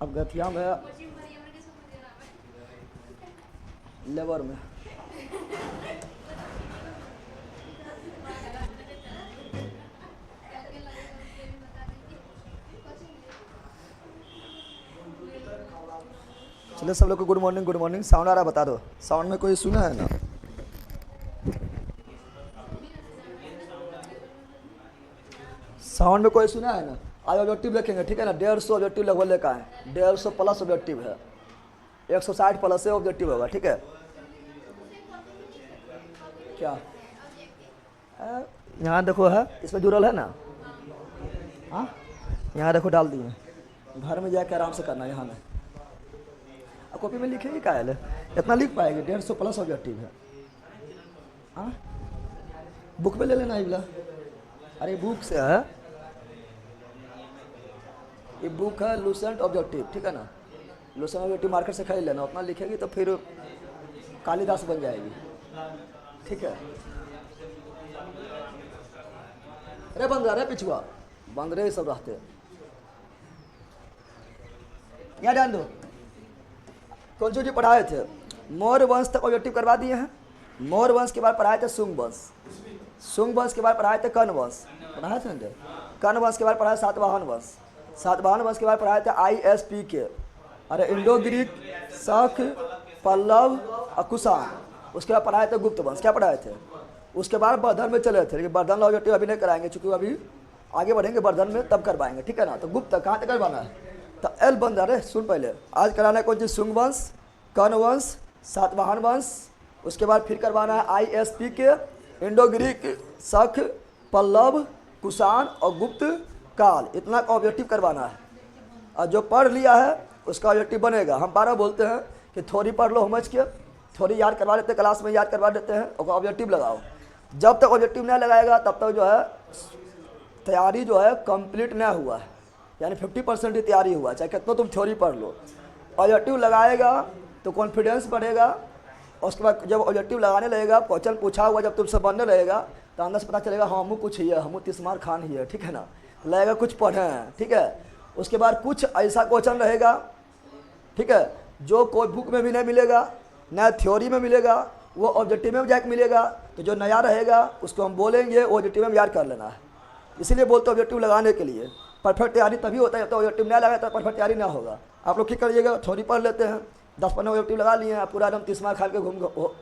अब गठिया में लेबर में चलिए सब लोग को good morning. Good morning. Sound आ रहा है? बता दो, साउंड में कोई सुना है ना? साउंड में कोई सुना है ना? आज ऑब्जेक्टिव लिखेंगे, ठीक है ना? 150 ऑब्जेक्टिव लगभग लेकर आए, 150 प्लस ऑब्जेक्टिव है, 160 प्लस से ऑब्जेक्टिव होगा, ठीक है? क्या यहाँ देखो है, इसमें जुड़ल है ना? हाँ, यहाँ देखो डाल दिए। घर में जाकर आराम से करना। यहाँ में कॉपी में लिखेगी क्या है? इतना लिख पाएगी? 150 प्लस ऑब्जेक्टिव है। हाँ, बुक में ले लेना इबला। अरे बुक से है, ये बुक है लूसेंट ऑब्जेक्टिव, ठीक है ना? लूसेंट ऑब्जेक्टिव मार्केट से खरीद लेना। उतना लिखेगी तो फिर कालिदास बन जाएगी, ठीक है? अरे बंदरा, अरे पिछुआ बंदरे सब रहते। यहाँ ध्यान दो, कौन सी पढ़ाए थे? मौर्य वंश तक ऑब्जेक्टिव करवा दिए हैं। मौर्य वंश के बाद पढ़ाए थे शुंग वंश, शुंग वंश के बाद पढ़ाए थे कर्ण वंश, पढ़ाए थे ना? कर्ण वंश के बाद पढ़ाए सातवाहन वंश, सातवाहन वंश के बाद पढ़ाए थे ISPK, अरे इंडो ग्रीक, शक, पल्लव और कुषाण। उसके बाद पढ़ाए थे गुप्त वंश। क्या पढ़ाए थे? उसके बाद वर्धन में चले थे, लेकिन वर्धन ऑब्जेक्टिव अभी नहीं कराएंगे, चूंकि अभी आगे बढ़ेंगे वर्धन में तब करवाएंगे, ठीक है ना? तो गुप्त कहाँ तक करवाना है? तो एल बंद। अरे सुन, पहले आज कराना है कौन चीज? शुंग वंश, कर्ण वंश, सातवाहन वंश। उसके बाद फिर करवाना है ISPK, इंडो ग्रीक, शक, पल्लव, कुषाण और गुप्त काल। इतना का ऑब्जेक्टिव करवाना है। और जो पढ़ लिया है उसका ऑब्जेक्टिव बनेगा। हम 12 बोलते हैं कि थोड़ी पढ़ लो समझ के, थोड़ी याद करवा देते, क्लास में याद करवा देते हैं, और ऑब्जेक्टिव लगाओ। जब तक ऑब्जेक्टिव नहीं लगाएगा तब तक जो है तैयारी जो है कंप्लीट नहीं हुआ है, यानी 50% ही तैयारी हुआ, चाहे कितना तुम थ्योरी पढ़ लो। ऑब्जेक्टिव लगाएगा तो कॉन्फिडेंस बढ़ेगा। और उसके बाद जब ऑब्जेक्टिव लगाने लगेगा, क्वेश्चन पूछा हुआ जब तुमसे बनने लगेगा तो अंदर से पता चलेगा हाँ हमू कुछ ही है, हमू तिस्मार खान ही है, ठीक है ना? लगेगा कुछ पढ़े हैं, ठीक है? उसके बाद कुछ ऐसा क्वेश्चन रहेगा, ठीक है, जो कोई बुक में भी नहीं मिलेगा, न थ्योरी में मिलेगा, वो ऑब्जेक्टिव में जाके मिलेगा। तो जो नया रहेगा उसको हम बोलेंगे, वो ऑब्जेक्टिव में याद कर लेना है। इसीलिए बोलते ऑब्जेक्टिव लगाने के लिए। परफेक्ट तैयारी तभी होता है, तो ऑब्जेक्टिव नहीं लगाए तो परफेक्ट तैयारी ना होगा। आप लोग क्या करिएगा, थ्योरी पढ़ लेते हैं, 10-15 ऑब्जेक्टिव लगा लिए हैं, पूरा एकदम 30 मार खान के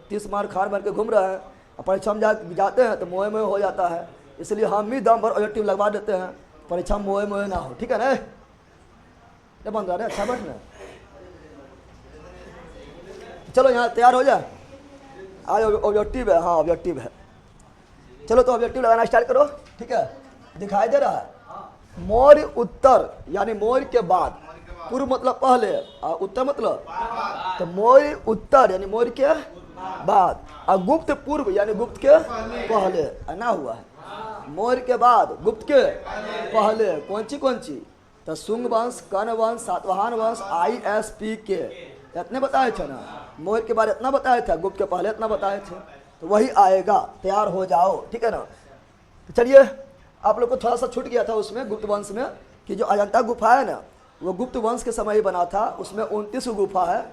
30 मार खान भर के घूम रहे हैं, और परीक्षा में जाते हैं तो मोए मोए हो जाता है। इसलिए हम ही दम भर ऑब्जेक्टिव लगवा देते हैं, परीक्षा में मोए मोए ना हो, ठीक है ना? ये बंद रहा है, अच्छा बैठना। चलो यहाँ तैयार हो जाए। आज ऑब्जेक्टिव है, हाँ ऑब्जेक्टिव है। चलो तो ऑब्जेक्टिव लगाना स्टार्ट करो, ठीक है? दिखाई दे रहा है? मौर्य उत्तर यानी मौर्य के बाद, पूर्व मतलब पहले और उत्तर मतलब, तो मौर्य उत्तर यानी मौर्य के बाद, और गुप्त पूर्व यानी गुप्त के पहले। ना हुआ है? मौर्य के बाद, गुप्त के पहले। कौन सी? तो शुंग वंश, कर्ण वंश, सातवाहन वंश, ISPK, इतने बताए थे ना? मौर्य के बाद इतना बताए थे, गुप्त के पहले इतना बताए थे, तो वही आएगा। तैयार हो जाओ, ठीक है ना? तो चलिए, आप लोग को थोड़ा सा छूट गया था उसमें गुप्त वंश में, कि जो अजंता गुफा है ना, वो गुप्त वंश के समय ही बना था। उसमें 29 गुफा है,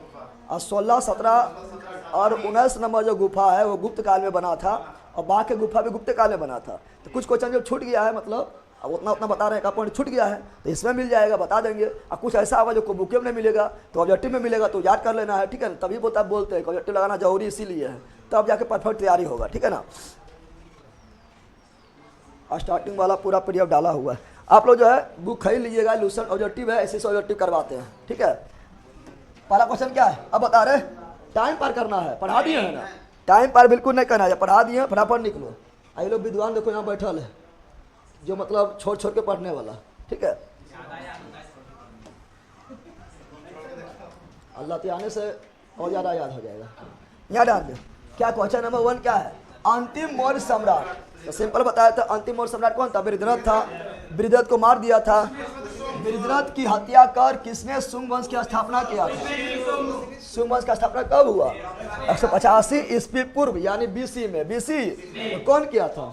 और 16, 17 और 19 नंबर जो गुफा है वो गुप्त काल में बना था, और बाकी गुफा भी गुप्त काल में बना था। तो कुछ क्वेश्चन जो छूट गया है, मतलब अब उतना बता रहे हैं, का पॉइंट छूट गया है, तो इसमें मिल जाएगा, बता देंगे। और कुछ ऐसा होगा जो बुक में नहीं मिलेगा तो ऑब्जेक्टिव में मिलेगा, तो याद कर लेना है, ठीक है ना? तभी बोलते हैं ऑब्जेक्टिव लगाना जरूरी इसीलिए है, तब जाके परफेक्ट तैयारी होगा, ठीक है ना? स्टार्टिंग वाला पूरा पीडीएफ डाला हुआ है। आप लोग जो है बुक खरीद लीजिएगा, लूसेंट ऑब्जेक्टिव है, ऐसे ऑब्जेक्टिव करवाते हैं, ठीक है? पहला क्वेश्चन क्या है अब बता रहे? टाइम पार करना है, पढ़ा दिए है ना? टाइम पार बिल्कुल नहीं करना है, पढ़ा दिए, फटाफट निकलो। ये लोग विद्वान देखो यहाँ बैठल है, जो मतलब छोड़ के पढ़ने वाला, ठीक है? अल्लाह के आने से और ज़्यादा याद हो जाएगा। याद आ गया? क्या क्वेश्चन नंबर 1 क्या है? अंतिम मौर्य सम्राट। तो सिंपल बताया था, अंतिम मौर्य सम्राट कौन था? बृहद्रथ था। बृहद्रथ को मार दिया था। बृहद्रथ की हत्या कर किसने शुंग वंश की स्थापना किया था? शुंग वंश का स्थापना कब हुआ? 185 ईस्वी पूर्व यानी BC में। BC तो कौन किया था?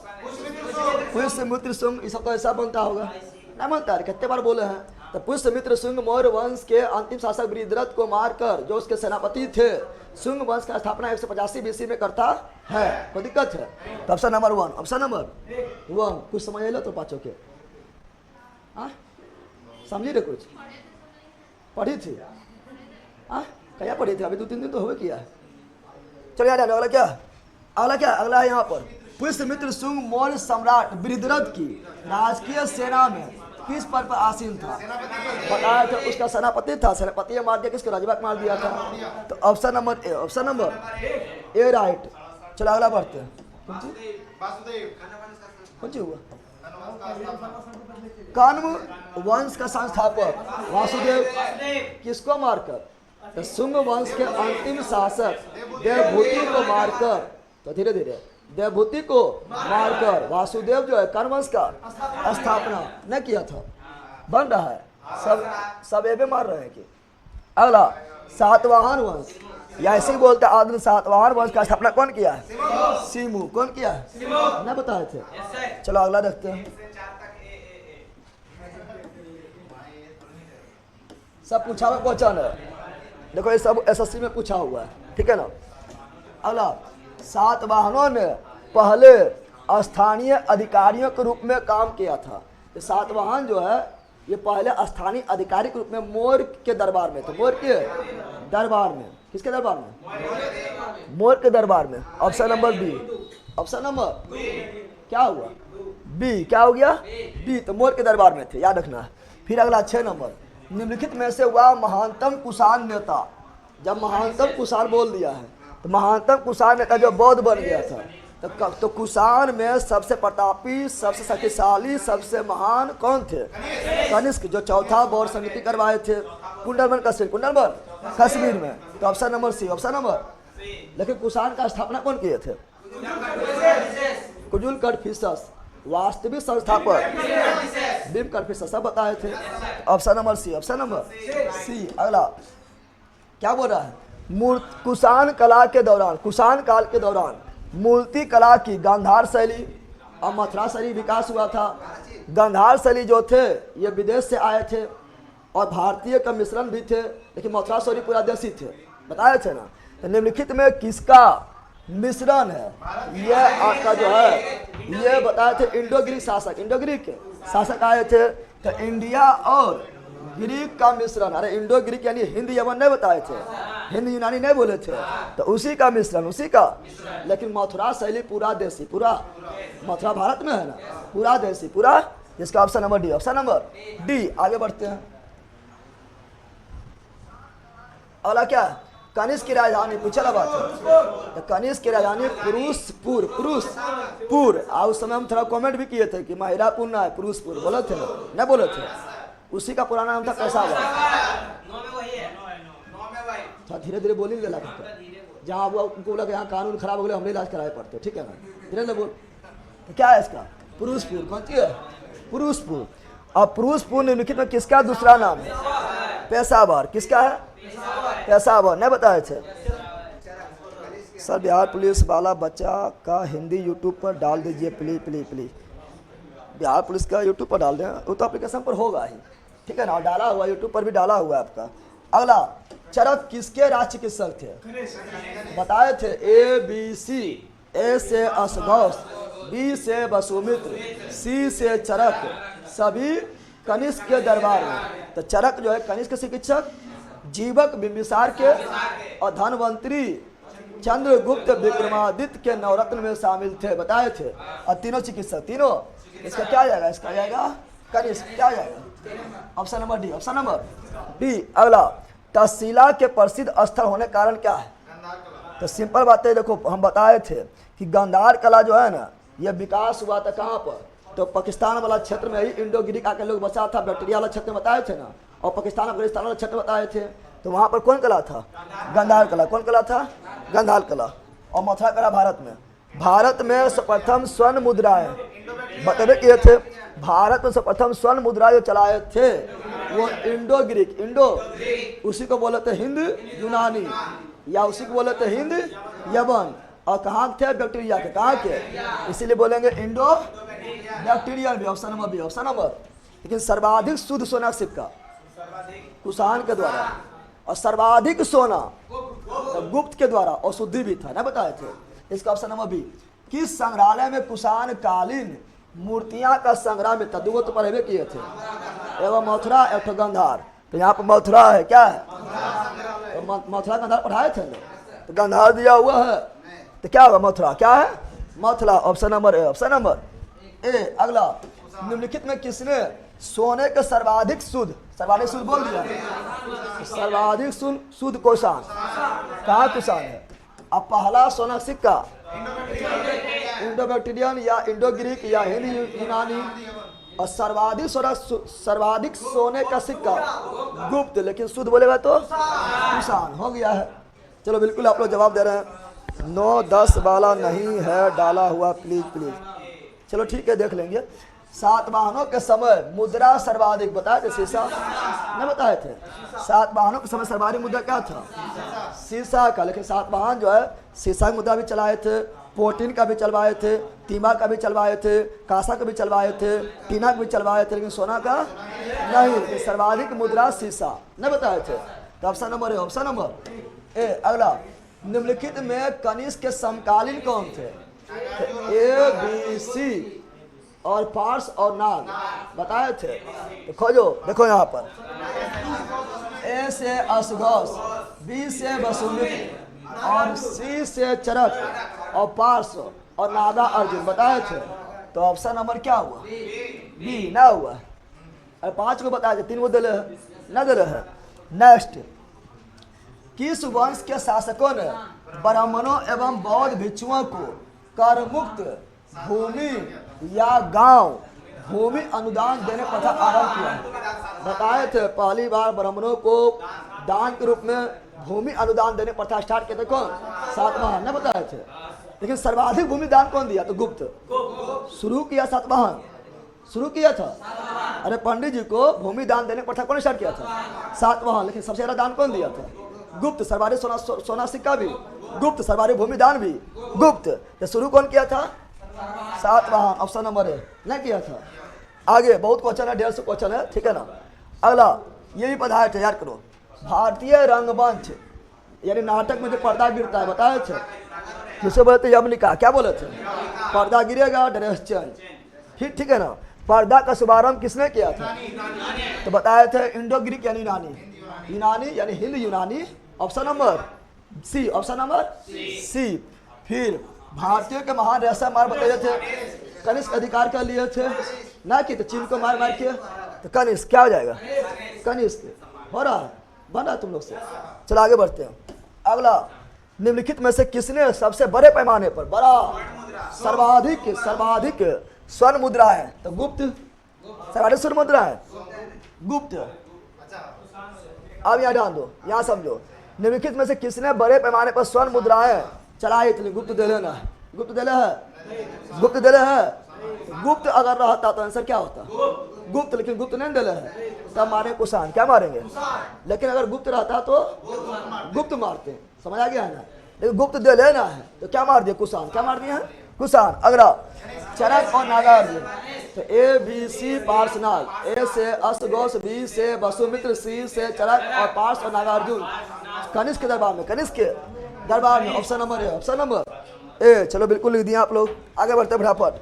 पुष्यमित्र शुंग। ये सब तो ऐसा बनता होगा, नहीं बनता है? कितने बार बोले हैं तो पुष्यमित्र शुंग मौर्य वंश के अंतिम शासक बृहद्रथ को मारकर जो उसके सेनापति थे, शुंग वंश का स्थापना 185 BC में करता है। कोई दिक्कत है? तो ऑप्शन नंबर 1, ऑप्शन नंबर 1 कुछ समझ लो तो पाँचों के समझी रे? कुछ पढ़ी थी? क्या पढ़ी थी? अभी 2-3 दिन तो हो किया है। चलो यार, अगला क्या? अगला है यहाँ पर पुष्यमित्र शुंग मौर्य सम्राट बृहद्रथ की राजकीय सेना में किस पद पर आसीन था? बताया था उसका सेनापति था। सेनापति ने मार दिया, किसको? राजबाग मार दिया था। तो option number A, option number A right. चलो अगला बढ़ते हैं। कौन सी हुआ? कण्व वंश का संस्थापक वासुदेव किसको मारकर? तो शुंग वंश के अंतिम शासक देवभूति को मारकर, तो धीरे धीरे देवभूति को मारकर वासुदेव जो है कण्व वंश का स्थापना न किया था। बन रहा है सब एबे मार रहे हैं कि। अगला सातवाहन वंश, या ऐसे ही बोलते आदि सातवाहन वंश का स्थापना कौन किया है? सीमू। कौन किया है? न बताए थे। चलो अगला देखते हैं। सब पूछा हुआ क्वेश्चन है, देखो ये सब SSC में पूछा हुआ है, ठीक है ना। अगला सातवाहनों ने पहले स्थानीय अधिकारियों के रूप में काम किया था। ये सातवाहन जो है ये पहले स्थानीय अधिकारी के रूप में मौर्य के दरबार में थे। मौर्य के दरबार में, किसके दरबार में? मौर्य के दरबार में। Option number B, option number क्या हुआ? बी। क्या हो गया? बी। तो मौर्य के दरबार में थे, याद रखना है। फिर अगला 6 नंबर, निम्नलिखित में से वह महानतम कुषाण नेता, जब महानतम कुषाण बोल दिया है तो महानतम कुषाण नेता जो बौद्ध बन गया था, तो कुषाण में सबसे प्रतापी, सबसे शक्तिशाली, सबसे महान कौन थे? कनिष्क, जो चौथा बौद्ध संगति करवाए थे कुंडलबन कश्मीर में। तो option number C, option number. लेकिन कुषाण का स्थापना कौन किए थे? कुजुल कड़फिसस। वास्तविक संस्थापक भीम कड़फिसस, सब बताए थे। Option number C, option number C. अगला क्या बोल रहा है? कुषाण कला के दौरान, कुषाण काल के दौरान मूर्ति कला की गांधार शैली और मथुरा शैली विकास हुआ था। गांधार शैली जो थे ये विदेश से आए थे और भारतीय का मिश्रण भी थे, लेकिन मथुरा शैली पूरा देसी थे, बताए थे ना। तो निम्नलिखित में किसका मिश्रण है? ये आपका जो है ये बताए थे इंडो ग्रीक शासक, इंडो ग्रीक के शासक आए थे। तो इंडिया और ग्रीक का मिश्रण, अरे इंडो ग्रीक यानी हिंद यमन नहीं बताए थे, हिंद यूनानी नहीं बोले थे, तो उसी का मिश्रण, उसी का। लेकिन मथुरा शैली पूरा देसी, पूरा मथुरा भारत में है ना, पूरा देसी, पूरा। जिसका option number D, option number D. आगे बढ़ते हैं। अगला क्या? कनिष्क की राजधानी पूछा बात है। तो कनिष्क की राजधानी पुरुषपुर, पुरुषपुर। और उस समय हम थोड़ा कमेंट भी किए थे कि महिलापुर ना है, पुरुषपुर बोले थे ना, नहीं बोले थे। उसी का पुराना नाम था कैसावर। धीरे धीरे बोलेंगे लगा, जहाँ वो उनको बोला कि यहाँ कानून खराब हो गया, हमने इलाज कराए पड़ते, ठीक है ना। धीरे धीरे बोल। तो क्या है इसका? पुरुषपुर। कौन सी है? पुरुषपुर। और पुरुषपुर निम्नलिखित में किसका दूसरा नाम है? पेशावर। किसका है? पेशावर। नहीं बताए थे सर। बिहार पुलिस वाला बच्चा का हिंदी यूट्यूब पर डाल दीजिए please please please. Bihar police का यूट्यूब पर डाल दें, वो तो एप्लीकेशन पर होगा ही, ठीक है ना। डाला हुआ यूट्यूब पर भी डाला हुआ है आपका। अगला, चरक किसके राज चिकित्सक थे? बताए थे ABC। ए से अश्वघोष, B से वसुमित्र, C से चरक, सभी कनिष्क के दरबार में। तो चरक जो है कनिष्क के चिकित्सक, जीवक बिंबिसार के, और धनवंतरी चंद्रगुप्त विक्रमादित्य के नवरत्न में शामिल थे, बताए थे। और तीनों चिकित्सक, तीनों। इसका क्या जाएगा? इसका जाएगा कनिष्क। क्या जाएगा? Option number D, option number D. अगला, तक्षशिला के प्रसिद्ध स्थल होने के कारण क्या है? तो सिंपल बात है, देखो हम बताए थे कि गांधार कला जो है ना यह विकास हुआ था कहाँ पर? तो पाकिस्तान वाला क्षेत्र में ही इंडो ग्रीक आके लोग बसा था, बैक्टीरिया वाला क्षेत्र में बताए थे ना। और पाकिस्तान अफगानिस्तान वाला क्षेत्र बताए थे, तो वहाँ पर कौन कला था? गांधार कला। कौन कला था? गांधार कला। और मथुरा कला भारत में, भारत में सर्वप्रथम स्वर्ण मुद्राएं बतबे किए थे। भारत में सर्वप्रथम स्वर्ण मुद्रा जो चलाए थे वो इंडो ग्रीक, इंडो उसी को बोले थे हिंद यूनानी, या उसी को बोले थे हिंद यमन। और कहाँ थे? बैक्टीरिया के। कहाँ के? इसीलिए बोलेंगे इंडो बैक्टीरियल भी। Option number B, option number. लेकिन सर्वाधिक शुद्ध सोना सिक्का कुषाण के द्वारा, और सर्वाधिक सोना तो गुप्त के द्वारा, और शुद्धि भी था ना बताए थे। इसका ऑप्शन नंबर बी। किस संग्रहालय में कुषाण कालीन मूर्तियां का संग्रह में था? दो तो पढ़े किए थे, एवं मथुरा एक गंधार। तो यहाँ पर मथुरा है, क्या है? तो मथुरा गंधार पढ़ाए थे ना, तो गंधार दिया हुआ है, तो क्या होगा? मथुरा क्या है? Mathura. Option number A. Option number ए। अगला, निम्नलिखित में किसने सोने के सर्वाधिक शुद्ध बोल दिया, सर्वाधिक शुद्ध कुषाण कहाँ कुषाण है? अब पहला सोना सिक्का इंडो बैक्टीरियन या इंडो ग्रीक या हिंद यूनानी, और सर्वाधिक सोने का सिक्का गुप्त, लेकिन शुद्ध बोलेगा तो कुषाण हो गया है। चलो बिल्कुल आप लोग जवाब दे रहे हैं। 9-10 वाला नहीं है डाला हुआ, प्लीज। चलो ठीक है, देख लेंगे। सातवाहनों के समय मुद्रा सर्वाधिक बताए थे, शीशा नहीं बताए थे? सातवाहनों के समय सर्वाधिक मुद्रा क्या था? शीशा का। लेकिन सातवाहन जो है शीशा की मुद्रा भी चलाए थे, पोटीन का भी चलवाए थे, तीमा का भी चलवाए थे, कांसा का भी चलवाए थे, टीना का भी चलवाए थे, लेकिन सोना का नहीं। सर्वाधिक मुद्रा शीशा नहीं बताए थे। तो option number A. Option number ए। अगला, निम्नलिखित में कनिष्क के समकालीन कौन थे? ए, बी, सी और पार्स और नाग बताए थे। तो खोजो, देखो यहाँ पर ए से असघोष, बी से वसुमित्र और सी से चरक और पार्स और नागा अर्जुन बताए थे। तो ऑप्शन नंबर क्या हुआ? बी ना हुआ। और 5 को बताए थे, 3 को दिले है ना दिले है। नेक्स्ट, किस वंश के शासकों ने ब्राह्मणों एवं बौद्ध भिक्षुओं को कर मुक्त भूमि या गांव भूमि अनुदान देने प्रथा आरंभ किया? बताए थे पहली बार ब्राह्मणों को दान के रूप में भूमि अनुदान देने प्रथा स्टार्ट किया था कौन? सातवाहन ने बताए थे। लेकिन सर्वाधिक भूमि दान कौन दिया? तो गुप्त। शुरू किया सातवाहन, शुरू किया था। अरे पंडित जी को भूमि दान देने प्रथा कौन स्टार्ट किया था? सातवाहन। लेकिन सबसे ज्यादा दान कौन दिया था? गुप्त। सर्वाधिक सोना सिक्का भी गुप्त, सर्वाधिक भूमि दान भी गुप्त। तो शुरू कौन किया था? सातवाहन। ऑप्शन नंबर ए नहीं किया था। आगे बहुत क्वेश्चन है, 150 क्वेश्चन है, ठीक है ना। अगला, ये भी पढ़ाए थे, याद करो। भारतीय रंगमंच यानी नाटक में जो पर्दा गिरता है बताए थे, जिसे बोलते यमनिका, क्या बोले थे? पर्दा गिरेगा, ड्रेस चेंज, ठीक है ना। पर्दा का शुभारंभ किसने किया था? तो बताए थे इंडो ग्रीक यानी यूनानी यानी हिंद यूनानी। Option number C. Option number C. फिर भारतीयों के महान रहस्य मार बताए थे, कनिष्क अधिकार कर लिए थे ना कि तो चीन को मार के। तो कनिष्क क्या हो जाएगा? कनिष्क हो रहा है, बन रहा है तुम लोग से। चलो आगे बढ़ते हैं। अगला, निम्नलिखित में से किसने सबसे बड़े पैमाने पर सर्वाधिक स्वर्ण मुद्रा है? तो गुप्त। सर्वाधिक स्वर्ण मुद्रा है गुप्त। अब यहाँ ध्यान दो, यहाँ समझो। निम्नलिखित में से किसने बड़े पैमाने पर स्वर्ण मुद्राएं चलाए? इतनी गुप्त दे लेना है। गुप्त दे है, गुप्त दे है। गुप्त अगर रहता तो आंसर क्या होता? गुप्त। लेकिन गुप्त नहीं दे है, तब मारे कुषाण। क्या मारेंगे? लेकिन अगर गुप्त रहता तो गुप्त मारते हैं, समझ आ गया है ना। लेकिन गुप्त दे लेना है तो क्या मार दिया? कुषाण। क्या मार दिया है? कुषाण। अगला, चरक और नागार्जुन। तो ए, बी, सी पार्स नाग, ए से असघोष, बी से वसुमित्र, सी से चरक और पार्स और नागार्जुन कनिष्क के दरबार में, कनिष्क के दरबार में। Option number A. Option number ए। चलो बिल्कुल लिख दिया आप लोग, आगे बढ़ते फटाफट।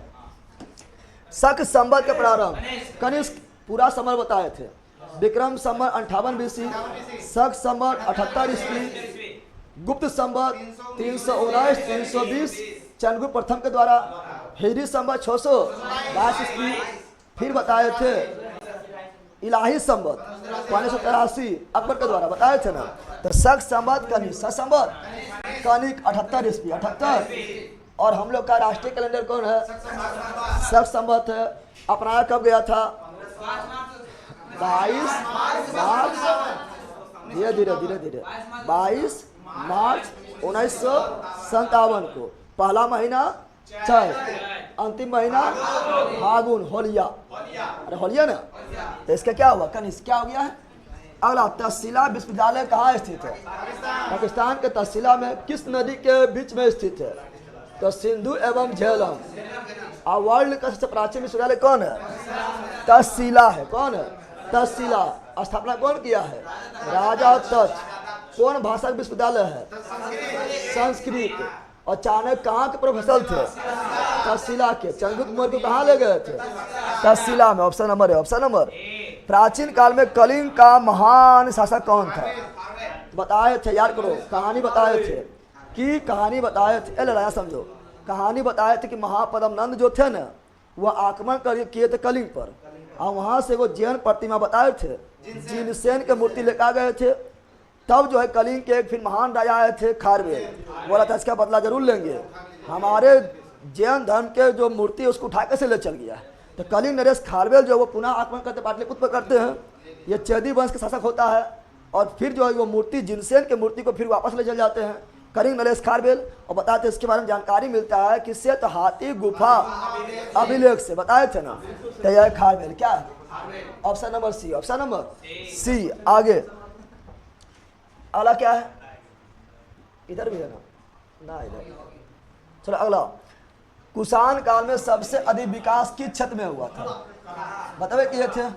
शक संवत का प्रारंभ कनिष्क पूरा समय बताए थे। विक्रम संवत 58 BC, शक संवत 78 ईस्वी, गुप्त संवत 319 320 चंद्रगुप्त प्रथम के द्वारा, हिजरी संवत 622 ईस्वी। फिर बताए थे इलाही संवत 583 अकबर के द्वारा बताए थे ना। तो शक संवत कनिक, संवत कनिक 78 ईस्वी, 78। और हम लोग का राष्ट्रीय कैलेंडर कौन है? शक संवत है। अपनाया कब गया था? 22 मार्च, धीरे धीरे 22 मार्च 1957 को। पहला महीना चैत, अंतिम महीना फागुन, होलिया। अरे होलिया ना, तो इसका क्या हुआ? कनिष्क क्या हो गया है? अगला, तहसीला विश्वविद्यालय कहाँ स्थित है? पाकिस्तान के तहसीला में किस नदी के बीच में स्थित है? तो सिंधु एवं झेलम। और वर्ल्ड का सबसे प्राचीन विश्वविद्यालय कौन है? तहसीला है। कौन है? तक्षशिला स्थापना कौन किया है? राजा तक्ष। कौन भाषा का विश्वविद्यालय है? संस्कृत। और चाणक्य कहाँ के प्रोफेसर थे? तक्षशिला के। चंद्रगुप्त मौर्य को कहाँ ले गए थे? तक्षशिला में। ऑप्शन नंबर है। Option number. प्राचीन काल में कलिंग का महान शासक कौन था? बताए थे, याद करो, कहानी बताए थे कि कहानी बताए थे, लड़ाया समझो, कहानी बताए थे कि महापद्मनंद जो थे ना वह आक्रमण किए थे कलिंग पर, और वहाँ से वो जैन प्रतिमा बताए थे, जिनसेन के मूर्ति लेकर गए थे। तब जो है कलिंग के एक फिर महान राजा आए थे खारवेल, बोला था इसका बदला जरूर लेंगे, हमारे जैन धर्म के जो मूर्ति है उसको उठा कैसे ले चल गया। तो कलिंग नरेश खारवेल जो वो पुनः आक्रमण करते पाटलिपुत्र पर करते हैं। ये चेदी वंश के शासक होता है, और फिर जो है वो मूर्ति जिनसेन के मूर्ति को फिर वापस ले चल जाते हैं कलिंग नरेश खारवेल। और बताते इसके बारे में जानकारी मिलता है किससे? तो हाथी गुफा अभिलेख से, बताए थे ना। तो यह खारवेल क्या है? Option number C. Option number C. आगे अगला क्या है? इधर भी है ना इधर। चलो अगला, कुषाण काल में सबसे अधिक विकास किस क्षेत्र में हुआ था? बतावे किए थे?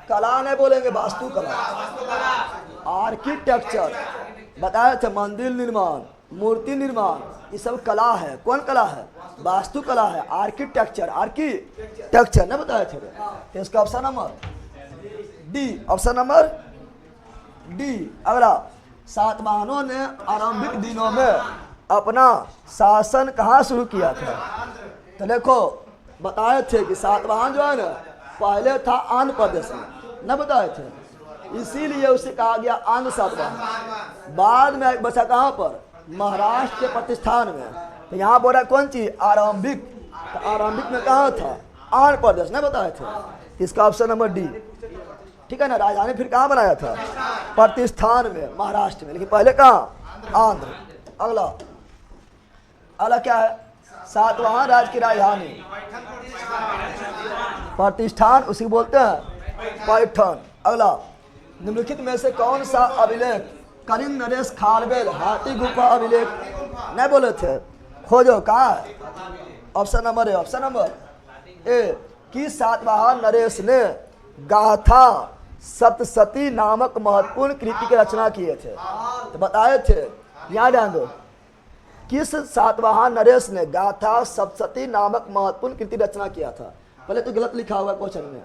कला नहीं बोलेंगे, वास्तुकला, आर्किटेक्चर, बताए थे मंदिर निर्माण, मूर्ति निर्माण, ये सब कला है। कौन कला है? वास्तुकला है, आर्किटेक्चर ना बताए थे। तो इसका option number D. Option number D. अगला, सातवाहनों ने आरंभिक दिनों में अपना शासन कहाँ शुरू किया था? तो देखो बताए थे कि सातवाहन जो है ना पहले था आंध्र प्रदेश में, न बताए थे, इसीलिए उसे कहा गया आंध्र सातवाहन। बाद में एक बचा कहाँ पर? महाराष्ट्र के प्रतिष्ठान में। तो यहाँ बोला कौन चीज? आरंभिक। तो आरंभिक में कहाँ था? आंध्र प्रदेश, न बताए थे। इसका ऑप्शन नंबर डी। ठीक है ना। राजधानी फिर कहाँ बनाया था? प्रतिष्ठान में, महाराष्ट्र में, लेकिन पहले कहाँ? आंध्र। अगला क्या है? सातवाहन राज्य की राजधानी प्रतिष्ठान, उसी बोलते हैं पैठण। अगला, निम्नलिखित में से कौन सा अभिलेख कलिंग नरेश खारवेल हाथी गुफा अभिलेख नहीं बोले थे? खोजो कहाँ है? ऑप्शन नंबर है। ऑप्शन नंबर ए कि सातवाहन नरेश ने गाथा सप्तशती नामक महत्वपूर्ण कृति की रचना किए थे। तो बताए थे, यहाँ ध्यान दो, किस सातवाहन नरेश ने गाथा सप्तशती नामक महत्वपूर्ण कृति रचना किया था? पहले तो गलत लिखा हुआ क्वेश्चन में,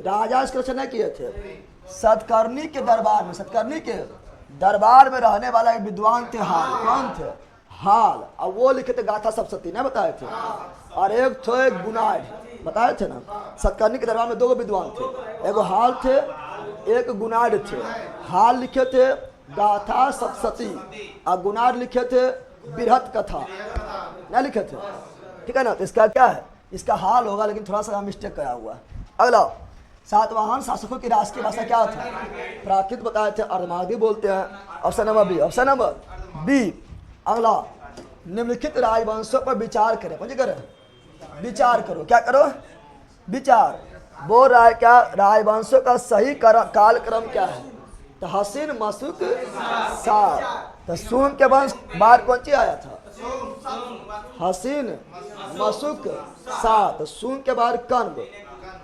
राजा इसकी रचना किए थे सतकर्णी के दरबार में। सतकर्णी के दरबार में रहने वाला एक विद्वान थे, हाल। कौन थे? हाल। और वो लिखे थे गाथा सप्तशती, नहीं बताए थे। और एक थे गुनाड, बताए थे ना। सतकर्णी के दरबार में दो विद्वान थे, एक हाल थे, एक गुनाड थे। हाल लिखे थे गाथा सप्तशती और गुनाड लिखे थे बृहत कथा, नहीं लिखे थे। ठीक है ना। तो इसका क्या है? इसका हाल होगा, लेकिन थोड़ा सा मिस्टेक करा हुआ है। अगला, सातवाहन शासकों की राष्ट्रीय भाषा क्या था? प्राकृत बताए थे, अर्धमागधी बोलते हैं। Option number B. Option number B. अगला, निम्नलिखित राजवंशों पर विचार करें। समझे? करें, विचार करो। क्या करो? विचार। बोल रहा है क्या? राजवंशों का सही कालक्रम क्या है? तो हसीन, मशुक, सार। तो सूम के वंश बाद कौन सी आया था? हसीन, मशुक, सार। तो सूम के बाद कण्व,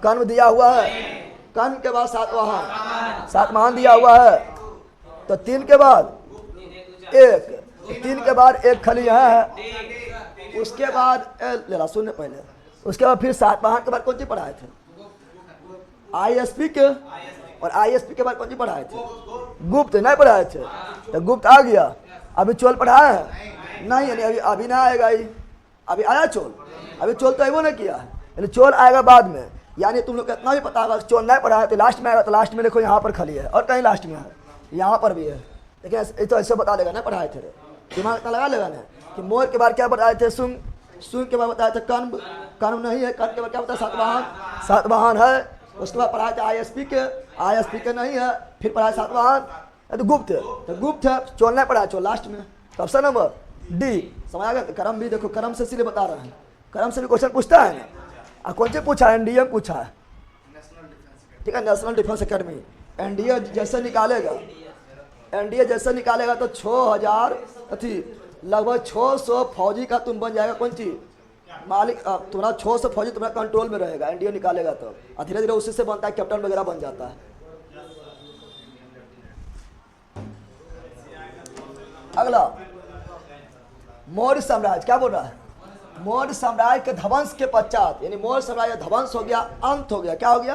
कण्व दिया हुआ है। कण्व के बाद सातवाहन दिया हुआ है। तो तीन के बाद एक, तीन के बाद एक खली है। उसके बाद लेला सुनने पहले, उसके बाद फिर सातवाहन के बाद कौन सी पढ़ाए थे? आईएसपी के। और आईएसपी के बाद कौन सी पढ़ाए थे? गुप्त, नहीं पढ़ाए थे। तो गुप्त आ गया। अभी चोल पढ़ाया है? नहीं, यानी अभी ना आएगा ही। अभी आया चोल? अभी चोल तो वो नहीं किया है, यानी चोल आएगा बाद में। यानी तुम लोग को इतना भी पता होगा चोल नहीं पढ़ा है तो लास्ट में आएगा। तो लास्ट में देखो यहाँ पर खली है और कहीं लास्ट में है, यहाँ पर भी है। लेकिन तो ऐसे बता देगा ना पढ़ाए थे, दिमाग इतना लगा लेगा ना कि मोर के बाद क्या बताए थे? सुंग, सुंग के बाद बताए थे कण्व, कण्व नहीं है। कण्व के बाद क्या बताया? सातवाहन, सातवाहन है। उसके बाद पढ़ाए थे आईएसपी के, आईएसपी के नहीं है। फिर पढ़ाए सातवाहन, तो गुप्त है। तो गुप्त है, चोल नहीं पढ़ाया, चोल लास्ट में। तो ऑप्शन नंबर डी। समझ आ गया? क्रम भी देखो, क्रम से इसलिए बता रहे हैं, क्रम से भी क्वेश्चन पूछता है ना। कौन से पूछा है? एनडीए पूछा है। ठीक है, नेशनल डिफेंस एकेडमी। एनडीए जैसे निकालेगा, एनडीए जैसे निकालेगा तो 6000 लगभग 600 फौजी का तुम बन जाएगा। कौन चीज मालिक? तुम्हारा 600 फौजी तुम्हारा कंट्रोल में रहेगा। एनडीए निकालेगा तो धीरे धीरे उसी से बनता है, कैप्टन वगैरह बन जाता है। अगला मौर्य साम्राज्य, क्या बोल रहा है? मौर्य साम्राज्य के ध्वंस के पश्चात, यानी मौर्य साम्राज्य ध्वंस हो गया, अंत हो गया। क्या हो गया?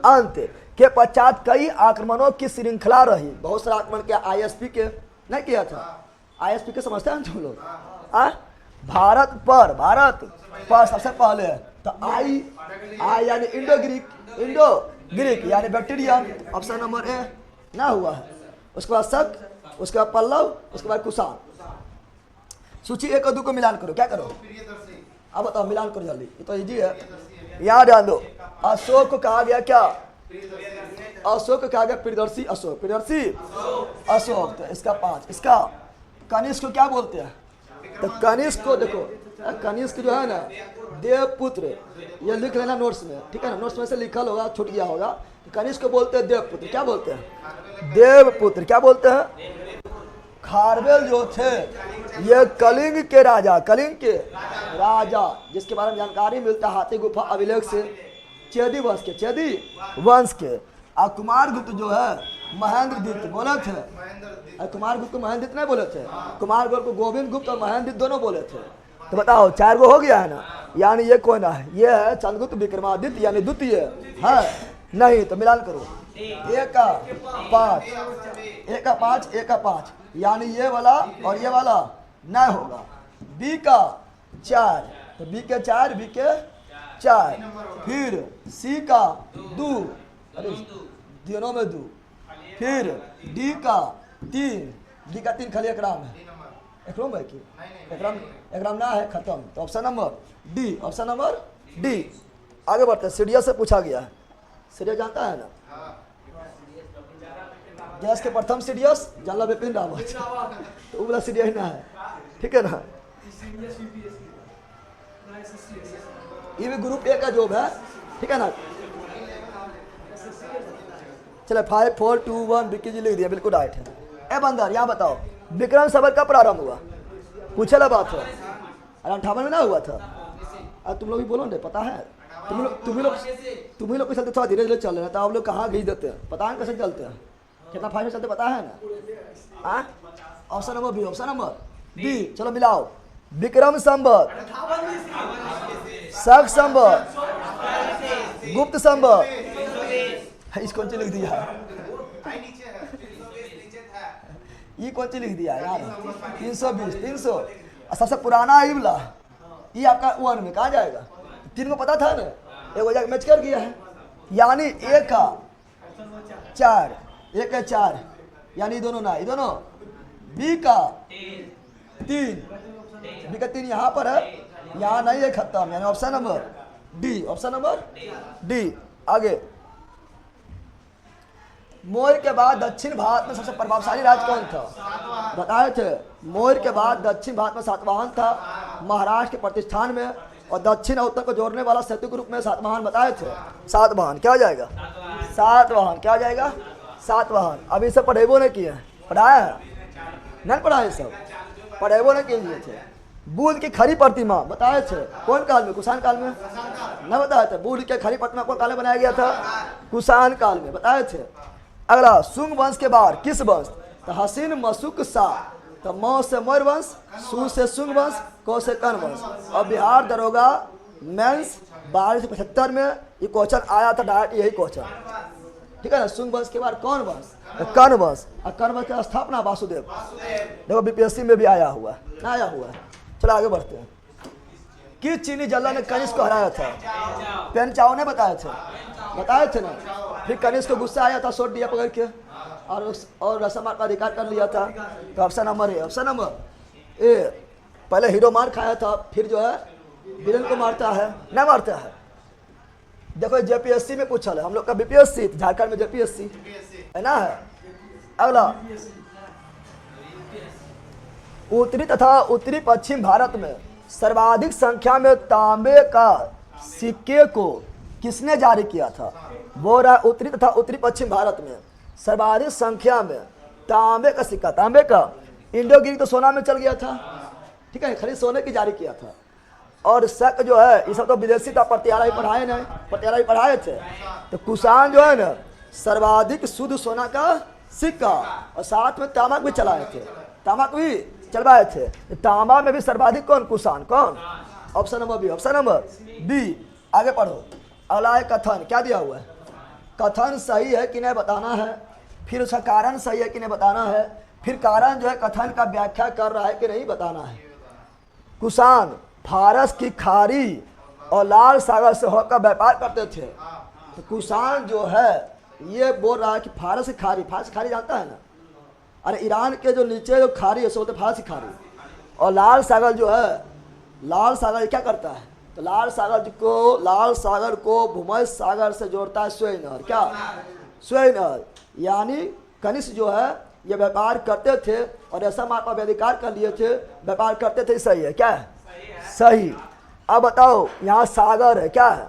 अंत के पश्चात कई आक्रमणों की श्रृंखला रही। बहुत सारा आक्रमण किया। आईएसपी के नहीं किया था? आईएसपी के समझते हैं तुम लोग? भारत पर सबसे पहले तो आई यानी इंडो ग्रीक यानी बैक्टीरियन, ऑप्शन नंबर ए ना हुआ है। उसके बाद शक, उसके बाद पल्लव, उसके बाद कुषाण। सूची 1 और 2 को मिलान करो। क्या करो? अब बताओ, मिलान करो जल्दी, ये तो इजी है, याद ध्यान दो। अशोक को कहा गया क्या? अशोक को कहा गया प्रियदर्शी अशोक। प्रियदर्शी अशोक, तो इसका 5। इसका कनिष्क को क्या बोलते हैं? तो कनिष्क को देखो, कनिष्क जो है ना देवपुत्र, ये लिख लेना नोट्स में, ठीक है ना? नोट्स में से लिखल होगा, छूट गया होगा। कनिष्क को बोलते हैं देवपुत्र। क्या बोलते हैं? देवपुत्र। क्या बोलते हैं? खारवेल जो थे ये कलिंग के राजा जिसके बारे में जानकारी मिलता है हाथी गुफा अभिलेख से, चेदी वंश के। और कुमारगुप्त जो है महेंद्रदीप बोले थे। कुमार गुप्त को महेंद्र नहीं बोले थे, कुमार गुप्त को गोविंद गुप्त और महेंद्र दोनों बोले थे। तो बताओ 4 गो हो गया है ना, यानी ये कौन है? ये है चंद्रगुप्त विक्रमादित्य यानी द्वितीय है नहीं? तो मिलान करो, 1 का 5 यानी ये वाला और ये वाला नहीं होगा। बी का 4, तो बी के 4 फिर सी का 2, अरे तीनों में 2, फिर डी का 3 खाली एक राम है, एक राम है कि एक राम ना है, खत्म। तो ऑप्शन नंबर डी। आगे बढ़ते हैं। सीढ़िया से पूछा गया है, सीढ़िया जानता है ना? गैस के प्रथम सीडीएस जानला बिपिन रावत, तो वाला सीडीएस ना है, ठीक है ना? ये भी ग्रुप ए का जॉब है, ठीक है ना? चलो 5 4 2 1 विक्की जी लिख दिया, बिल्कुल राइट है। ए बंदर यहाँ बताओ, विक्रम संवत कब प्रारंभ हुआ? पूछे ला बात है, 58 में ना हुआ था? अब तुम लोग भी बोलो ना, पता है? तुम ही लोग चलते थोड़ा धीरे धीरे चल रहे हैं, तो आप लोग कहाँ घीच देते हैं? पता है कैसे चलते हैं, कितना फास्ट चलते पता है ना? Option number B. चलो मिलाओ, विक्रम संवत, शक संवत, गुप्त संवत। इसको कौन सी लिख दिया? ये कौन सी लिख दिया यार? 300 सबसे पुराना ही वाला, ये आपका 1 में कहाँ जाएगा? 3 को पता था ना, एक वजह मैच कर गया है, यानी 1 का 4 यानी दोनों ना, ये दोनों बी का 3 यहाँ पर है, यहाँ नहीं है, खत्म। यानी ऑप्शन नंबर डी। आगे, मौर्य के बाद दक्षिण भारत में सबसे प्रभावशाली राज्य कौन था? बताए थे, मौर्य के बाद दक्षिण भारत में सातवाहन था, महाराष्ट्र के प्रतिष्ठान में, और दक्षिण और उत्तर को जोड़ने वाला सेतु के रूप में सातवाहन बताए थे। सातवाहन क्या हो जाएगा? सातवाहन क्या हो जाएगा? सातवाहन। अभी सब पढ़ेबो नहीं किए, पढ़ाया है? नहीं पढ़ाए, सब पढ़ेबो नहीं किए थे। बुद्ध की खड़ी प्रतिमा बताए थे, कौन काल में? कुषाण काल में नहीं बताए थे? बुद्ध की खड़ी प्रतिमा कौन काल में बनाया गया था? कुषाण काल में बताए थे। अगला, शुंग वंश के बाद किस वंश? तो हसीन मशुक सा, तो मौ से मौर्य वंश, सू से शुंग वंश, कौ से कर्ण वंश। और बिहार दरोगा मेंस 1275 में ये क्वेश्चन आया था, डायरेक्ट यही क्वेश्चन, ठीक है ना? शुंग वंश के बाद कौन वंश? कर्ण वंश। और कर्ण वंश की स्थापना वासुदेव, देखो बीपीएससी में भी आया हुआ है। चलो आगे बढ़ते हैं। किस चीनी जल्ला ने कनिष्क को हराया था? पेन चाव ने बताए थे ना? फिर कनिष्क को गुस्सा आया था, सोट दिया पकड़ के, और रसमार का अधिकार कर लिया था। तो ऑप्शन नंबर ए। पहले हीरो मार खाया था, फिर जो है विलन को मारता है, नहीं मारता है। देखो जेपीएससी में पूछा है, हम लोग का बीपीएससी, झारखंड में जेपीएससी है ना? है अगला, उत्तरी तथा उत्तरी पश्चिम भारत में सर्वाधिक संख्या में तांबे का सिक्के को किसने जारी किया था? वो रहा उत्तरी तथा उत्तरी पश्चिम भारत में सर्वाधिक संख्या में तांबे का सिक्का, तांबे का। इंडो ग्रीक तो सोना में चल गया था, ठीक है, खाली सोने की जारी किया था। और शक जो है ये सब तो विदेशी था, पटियाला ही पढ़ाए थे। तो कुषाण जो है ना सर्वाधिक शुद्ध सोना का सिक्का, और साथ में तांबा भी चलाए थे। तांबा को भी चलवाए थे। तांबा में भी सर्वाधिक कौन? कुषाण। कौन? Option number B. Option number B. आगे पढ़ो। अगला है कथन। क्या दिया हुआ है? कथन सही है कि नहीं बताना है, फिर उसका कारण सही है कि नहीं बताना है, फिर कारण जो है कथन का व्याख्या कर रहा है कि नहीं बताना है। कुषाण फारस की खाड़ी और लाल सागर से होकर व्यापार करते थे। तो कुषाण जो है ये बोल रहा है कि फारस की खाड़ी, फारस की खाड़ी जानता है ना? अरे ईरान के जो नीचे जो खाड़ी है सो बोलते फारस की खाड़ी। और लाल सागर जो है, लाल सागर क्या करता है? तो लाल सागर को भूमध्य सागर से जोड़ता है स्वेज नहर। क्या? स्वेज नहर। यानी कनिष्क जो है ये व्यापार करते थे और ऐसा मापा अधिकार कर लिए थे, व्यापार करते थे। सही है? क्या है? सही। अब बताओ यहाँ सागर है, क्या है?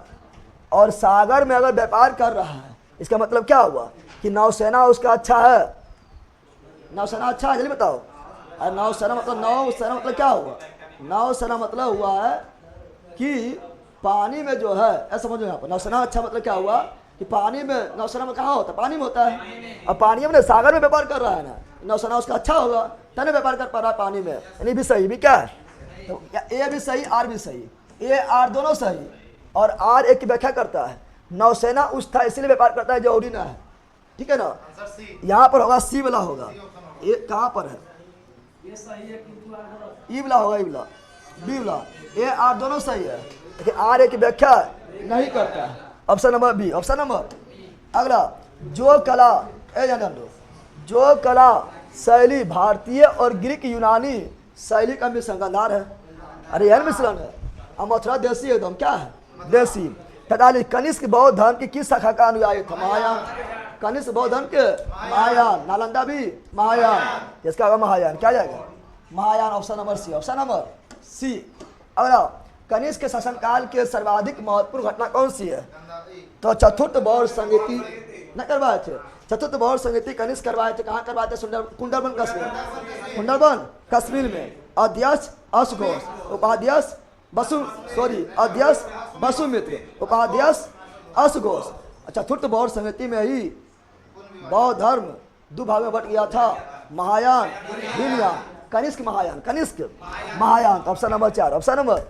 और सागर में अगर व्यापार कर रहा है इसका मतलब क्या हुआ? कि नौसेना उसका अच्छा है। नौसेना अच्छा है, जल्दी बताओ। और नौसेना मतलब क्या हुआ? नौसेना मतलब हुआ है कि पानी में जो है, ऐसा समझो यहाँ पर। नौसेना अच्छा मतलब क्या हुआ? कि पानी में, नौसेना में कहाँ होता है? पानी में होता है। अब पानी में सागर में व्यापार कर रहा है ना, नौसेना उसका अच्छा होगा तभी व्यापार कर पा रहा है पानी में। यानी भी सही। भी क्या है? तो ए भी सही, आर भी सही। ए आर दोनों सही। और आर एक की व्याख्या करता है। नौसेना उस था इसलिए व्यापार करता है जो ओडी ना है। ठीक है ना? यहाँ पर होगा सी वाला होगा। ये कहाँ पर है? ई वाला होगा, ई वाला, बी वाला। ए आर दोनों सही है लेकिन आर एक की व्याख्या नहीं करता है। Option number B. Option number अगला, जो कला जो कला शैली भारतीय और ग्रीक यूनानी शैली का मिश्रण है। अरे यार मिश्रण है। मथुरा देसी एकदम। क्या है? देसी। 45 कनिष्क बौद्ध धर्म की किस शाखा का अनुयायी था? महायान। कनिष्क बौद्ध धर्म के महायान। नालंदा भी महायान। इसका होगा महायान। क्या जाएगा? Mahayana. Option number C. Option number C. अगला, कनिष्क के शासनकाल के सर्वाधिक महत्वपूर्ण घटना कौन सी है? तो चतुर्थ बौद्ध संगीति न करवाए थे। चतुर्थ बौद्ध संगीति कनिष्क करवाए थे। कहाँ करवाए थे? कुंडलबन कश्मीर। कुंडलबन कश्मीर में। अध्यक्ष अशघोष, उपाध्यक्ष अध्यक्ष वसुमित्र, उपाध्यक्ष अशघोष। चतुर्थ बौद्ध संगति में ही बौद्ध धर्म दो भाग में बट गया था, Mahayana, Hinayana. Kanishka Mahayana. Option number 4। Option number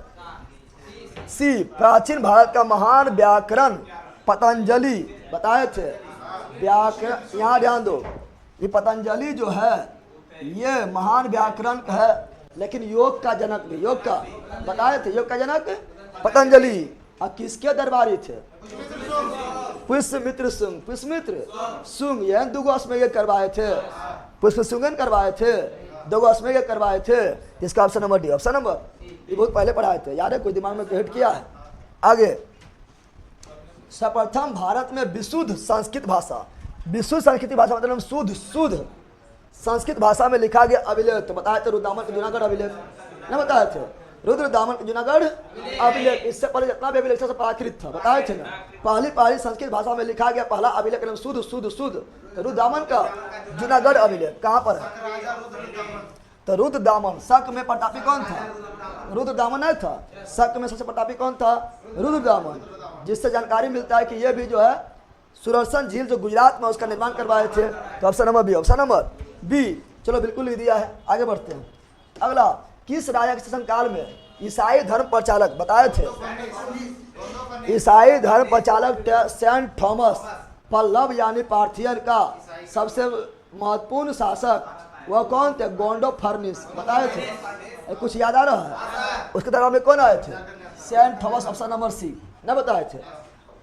C. प्राचीन भारत का महान व्याकरण पतंजलि बताए थे। व्याकरण यहाँ ध्यान दो, ये पतंजलि जो है ये महान व्याकरण है लेकिन योग का जनक भी, योग का बताए थे। योग का जनक पतंजलि। और किसके दरबारी थे? पुष्यमित्र सुंग। पुष्यमित्र सुंग यह दुगो अश्वमेध करवाए थे। पुष्प सुंगन करवाए थे, दुगो अश्वमेध करवाए थे। इसका option number D. Option number, ये बहुत पहले पढ़ाए थे, याद है? कोई दिमाग में हिट किया है? आगे, सर्वप्रथम भारत में विशुद्ध संस्कृत भाषा, विशुद्ध संस्कृत भाषा मतलब शुद्ध संस्कृत भाषा में लिखा गया अभिलेख तो बताए थे रुद्रदामन के जूनागढ़ अभिलेख। न बताए थे? रुद्रदामन के जूनागढ़ अभिलेख। इससे पहले जितना भी अभिलेख सब प्राकृत था, बताए थे ना? पहली संस्कृत भाषा में लिखा गया पहला अभिलेख शुद्ध तो रुद्रदामन का जूनागढ़ अभिलेख कहाँ पर है? तो रुद्रदामन। शक में प्रतापी कौन था? रुद्रदामन नहीं था। शक में सबसे प्रतापी कौन था? रुद्रदामन। जिससे जानकारी मिलता है कि ये भी जो है सुदर्शन झील जो गुजरात में उसका निर्माण करवाए थे। तो option number B. Option number B. चलो बिल्कुल लिख दिया है। आगे बढ़ते हैं। अगला, किस राजा के शासनकाल में ईसाई धर्म प्रचालक बताए थे? ईसाई धर्म प्रचालक सेंट थॉमस पल्लव यानी पार्थियन का सबसे महत्वपूर्ण शासक वह कौन थे? गोंडो फर्निस बताए थे। कुछ याद आ रहा है? उसके दरबार में कौन आए थे? Saint Thomas. Option number C. न बताए थे।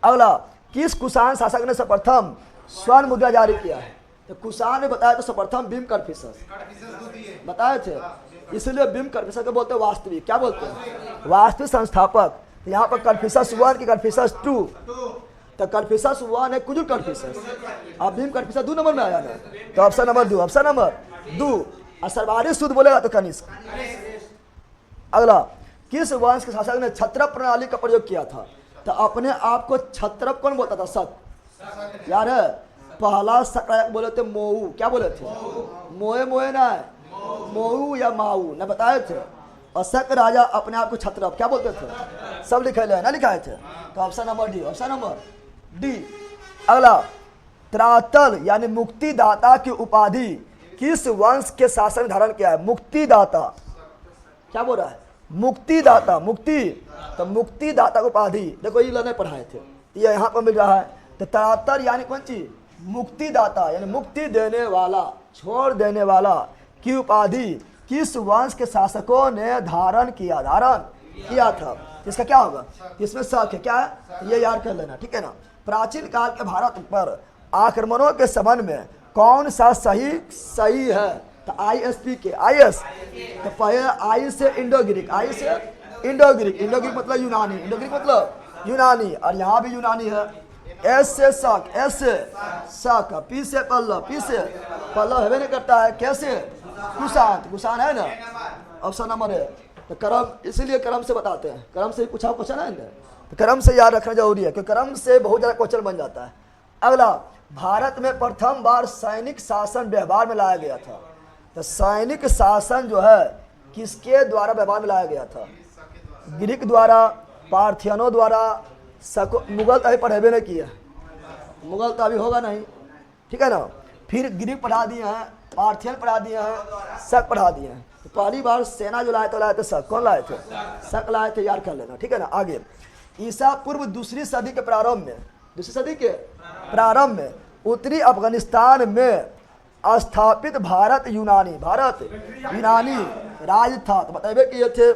अगला, किस कुषाण शासक ने सर्वप्रथम स्वर्ण मुद्रा जारी किया है? तो कुषाण ने बताया तो सर्वप्रथम भीम कनफ्यूशस बताए थे। इसलिए भीम कनफ्यूशस को बोलते हैं वास्तविक। क्या बोलते हैं? वास्तविक संस्थापक। यहाँ पर कनफ्यूशस 1 की कनफ्यूशस 2। तो कनफ्यूशस 1 है कुजुल कनफ्यूशस। अब भीम कनफ्यूशस 2 नंबर में आया ना, तो ऑप्शन नंबर 2। Option number 2। और सर्वाधिक शुद्ध बोलेगा तो कनिष्क। अगला, किस वंश के शासक ने छत्रप प्रणाली का प्रयोग किया था? तो अपने आप को छत्रप कौन बोलता था? शक। यार पहला शक बोले थे मोऊ। क्या बोले थे? मोए ना, मोऊ या माऊ न बताए थे। और शक राजा अपने आप को छत्रप क्या बोलते थे? सब लिखे ना लिखाए थे। तो option number D. Option number D. अगला, त्रातल यानी मुक्तिदाता की उपाधि किस वंश के शासन में धारण किया है? मुक्तिदाता। क्या बोल रहा है? मुक्तिदाता, मुक्ति। तो मुक्तिदाता को उपाधि देखो ये लने पढ़ाए थे, ये यहाँ पर मिल रहा है। तो तरातर यानी कौन चीज? मुक्तिदाता यानी मुक्ति देने वाला, छोड़ देने वाला की उपाधि किस वंश के शासकों ने धारण किया? धारण किया था। इसका क्या होगा? इसमें शक है, क्या है ये याद कर लेना, ठीक है ना। प्राचीन काल के भारत पर आक्रमणों के संबंध में कौन सा सही है? तो ISP के IS। तो पहले आई से इंडो ग्रीक, आई से इंडो ग्रीक, इंडो ग्रीक मतलब यूनानी, इंडो ग्रीक मतलब यूनानी, और यहाँ भी यूनानी है। S से शक, S से शक, P से पल्लव, P से पल्लव है नहीं करता है, कैसे? कुशांत, कुशान है ना, ऑप्शन नंबर है। तो क्रम, इसीलिए क्रम से बताते हैं, क्रम से पूछा क्वेश्चन है ना, तो क्रम से याद रखना जरूरी है, क्योंकि क्रम से बहुत ज़्यादा क्वेश्चन बन जाता है। अगला, भारत में प्रथम बार सैनिक शासन व्यवहार में लाया गया था। तो सैनिक शासन जो है किसके द्वारा व्यवहार में लाया गया था? ग्रीक द्वारा, पार्थियनों द्वारा, मुगल तो अभी पढ़ेबे नहीं किया, मुगल तो अभी होगा नहीं, ठीक है ना। फिर ग्रीक पढ़ा दिए हैं, पार्थियन पढ़ा दिए हैं, शक पढ़ा दिए हैं। तो पहली बार सेना जो लाए थे शक। कौन लाए थे? शक लाए थे, याद कर लेना, ठीक है ना। आगे, ईसा पूर्व दूसरी सदी के प्रारंभ में, दूसरी सदी के प्रारंभ में उत्तरी अफगानिस्तान में स्थापित भारत यूनानी राज था। तो बताइए कि ये थे,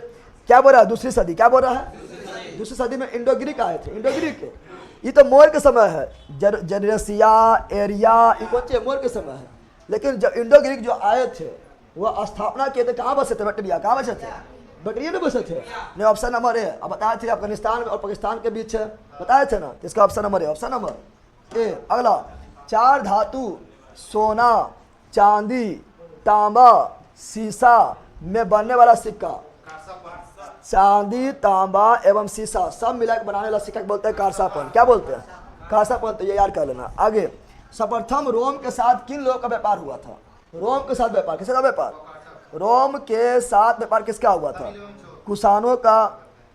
क्या बोल रहा है? दूसरी सदी, क्या बोल रहा है? दूसरी सदी में इंडो ग्रीक आए थे, इंडो ग्रीक। ये तो मौर्य के समय है, जनरेसिया एरिया, ये कौन सी मौर्य के समय है। लेकिन जब इंडो ग्रीक जो आए थे वो स्थापना किए थे, कहाँ बसे थे? बैक्टीरिया, कहाँ बसे थे? बैक्टीरिया में बसे थे। नहीं, ऑप्शन नंबर है। अब बताए थे अफगानिस्तान और पाकिस्तान के बीच है, बताए थे ना, इसका ऑप्शन नंबर है, ऑप्शन नंबर ए। अगला, चार धातु सोना, चांदी, तांबा, शीशा में बनने वाला सिक्का। चांदी, तांबा एवं शीशा सब मिलाकर बनाने वाला सिक्का बोलते हैं कारसापन। क्या बोलते हैं? कारसापन। तो ये याद कर लेना। आगे, सर्वप्रथम रोम के साथ किन लोगों का व्यापार हुआ था? रोम के साथ व्यापार, किसका व्यापार? रोम के साथ व्यापार किसका हुआ था? कुशानों का,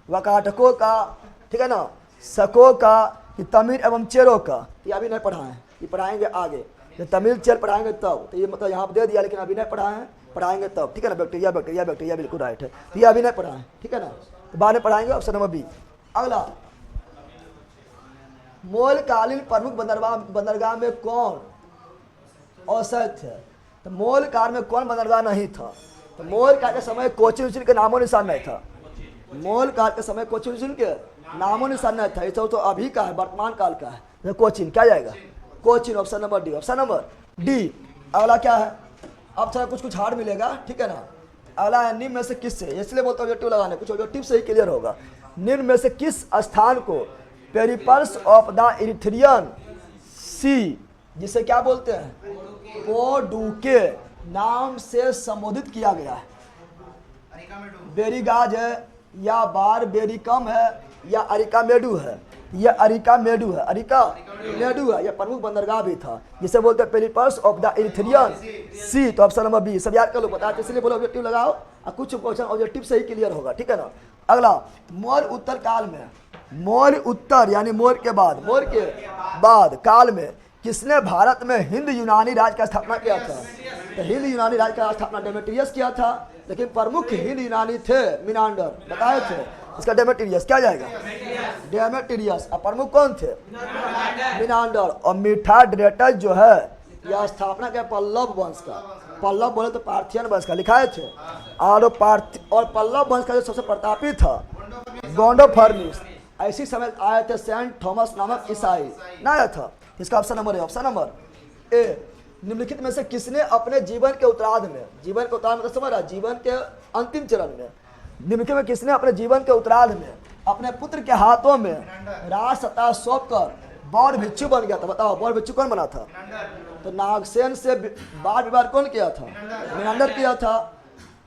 वकाटकों का, ठीक है ना, शकों का, कि तमिल एवं चेरों का। ये अभी नहीं पढ़ा है, ये पढ़ाएंगे आगे, जब तमिल चेर पढ़ाएंगे तब। तो ये मतलब यहाँ पर दे दिया, लेकिन अभी नहीं पढ़ा है, पढ़ाएंगे तब, ठीक है ना। बैक्टीरिया, बैक्टीरिया, बैक्टीरिया बिल्कुल राइट है। तो ये अभी नहीं पढ़ा है, ठीक है ना, तो बाद में पढ़ाएंगे, ऑप्शन नंबर बी। अगला, मौर्यकालीन प्रमुख बंदरगाह में कौन औसत थे? तो मौर्य काल में कौन बंदरगाह नहीं था? तो मौर्य काल के समय कोचिन के नामो निशान नहीं था। मौर्य काल के समय कोचिन के नामो निशान नहीं था। ये तो अभी का है, वर्तमान काल का है। कोचिन क्या जाएगा? Cochin, option number D, option number D. अगला क्या है? अब थोड़ा कुछ हार्ड मिलेगा, ठीक है ना। अगला है, निम्न में से किससे, इसलिए बोलता हूँ ऑब्जेक्टिव लगाने, कुछ ऑब्जेक्टिव से ही क्लियर होगा। निम्न में से किस स्थान को पेरिपल्स ऑफ द इरिथ्रियन सी, जिसे क्या बोलते हैं? पोडुके नाम से संबोधित किया गया है? बेरीगाज है, या बार बेरिकम है, या अरिकामेडू है? यह अरिकामेडू है, अरिकामेडू है। यह प्रमुख बंदरगाह भी था, जिसे बोलते हैं पेरिपल्स ऑफ द इरिथ्रियन सी। तो ऑप्शन नंबर बी। सब याद कर लो, बता, इसलिए बोलो ऑब्जेक्टिव लगाओ, और कुछ क्वेश्चन ऑब्जेक्टिव से ही क्लियर होगा, ठीक है ना। अगला, मौर्य उत्तर काल में, मौर्य उत्तर यानी मौर्य के बाद काल में किसने भारत में हिंद यूनानी राज का स्थापना किया था? तो हिंद यूनानी राज का स्थापना डेमेट्रियस किया था, लेकिन प्रमुख हिंद यूनानी थे मिनांडर, बताए थे। इसका डेमेट्रियस क्या जाएगा? डेमेट्रियस। और प्रमुख कौन थे? मिनांडर। और मिठाड्रेटस जो है यह स्थापना क्या? पल्लव वंश का। पल्लव बोले तो पार्थियन वंश का लिखाए थे। और पल्लव वंश का जो सबसे प्रतापी था गोंडोफर्निस। ऐसी समय आए थे सेंट थॉमस नामक ईसाई ना आया था। इसका ऑप्शन नंबर है, ऑप्शन नंबर ए। निम्नलिखित में से किसने अपने जीवन के उत्तरार्ध में, जीवन के उत्तरार्ध में समझ रहा, जीवन के अंतिम चरण में, निम्नलिखित में किसने अपने जीवन के उत्तरार्ध में अपने पुत्र के हाथों में राज सत्ता सौंप कर बौद्ध भिक्षु बन गया था? बताओ, बौद्ध भिक्षु कौन बना था? तो नागसेन से वाद विवाद कौन किया था? मिनांडर किया था।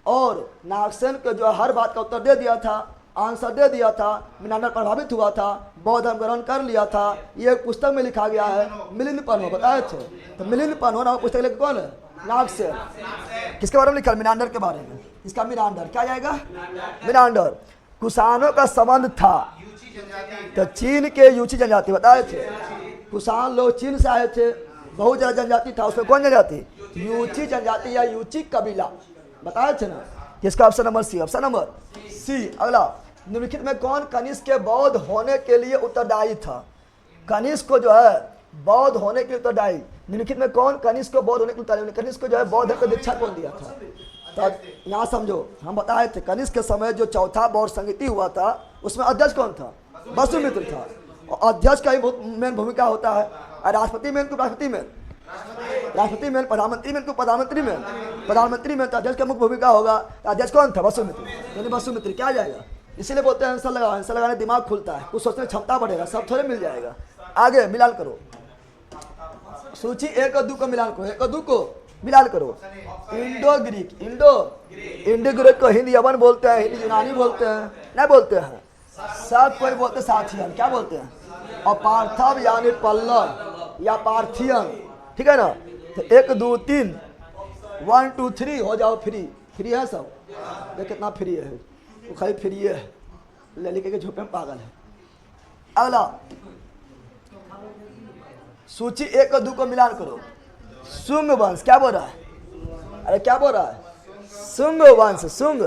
और नागसेन को जो हर बात का उत्तर दे दिया था, आंसर दे दिया था, मिनांडर प्रभावित हुआ था, बौद्ध धर्म ग्रहण कर लिया था। ये एक पुस्तक में लिखा गया है, मिलिंद पन्हो, बताए थे। तो मिलिंद पन्हो नामक पुस्तक लेकर कौन है? नागसेन। किसके बारे में लिखा? मिनांडर के बारे में। इसका मिनांडर क्या जाएगा? मिनांडर। कुषाणों का संबंध था तो चीन के यूची जनजाति, बताए थे। कुषाण लोग चीन से आए थे, बहुत ज्यादा जनजाति था, उसमें कौन जनजाति? यूची जनजाति या यूची कबीला, बताया थे ना। किसका option number C, option number C. अगला, निम्नलिखित में कौन कनिष्क के बौद्ध होने के लिए उत्तरदायी था? कनिष्क को जो है बौद्ध होने के लिए उत्तरदायी, निम्नलिखित में कौन कनिष्क को बौद्ध होने के लिए उत्तरदायी, कनिष्क को जो है बौद्ध को दीक्षा कौन दिया था? तो यहाँ समझो, हम बताए थे कनिष्क के समय जो चौथा बौद्ध संगीति हुआ था उसमें अध्यक्ष कौन था? वसुमित्र था। और अध्यक्ष का ही बहुत मेन भूमिका होता है। और राष्ट्रपति में राष्ट्रपति में, राष्ट्रपति में, प्रधानमंत्री में प्रधानमंत्री में, प्रधानमंत्री में तो अध्यक्ष का मुख्य भूमिका होगा। तो अध्यक्ष कौन था? वसुमित्र। यानी वसुमित्र क्या जाएगा? इसीलिए बोलते हैं आंसर लगाओ, आंसर लगाने दिमाग खुलता है, कुछ सोचने की क्षमता बढ़ेगा, सब थोड़े मिल जाएगा। आगे मिलान करो, सूची 1 और 2 को मिलान करो, 1 और 2 को मिलान करो। इंडो ग्रीक, इंडो ग्रीक को हिंदी यवन बोलते हैं, हिंदी यूनानी बोलते हैं, नहीं बोलते हैं, सब कोई बोलते साथियन, क्या बोलते हैं? और पार्थव यानी पल्लव या पार्थियन, ठीक है ना। तो 1 2 3 1 2 3 हो जाओ फ्री, फ्री है सब। देख कितना फ्री है, वो खाली फ्री है, ले लेके के झोपड़े में पागल है। अगला, सूची 1 और 2 को मिलान करो। सुंग वंश, क्या बोल रहा है? अरे क्या बोल रहा है? सुंग वंश, सुंग।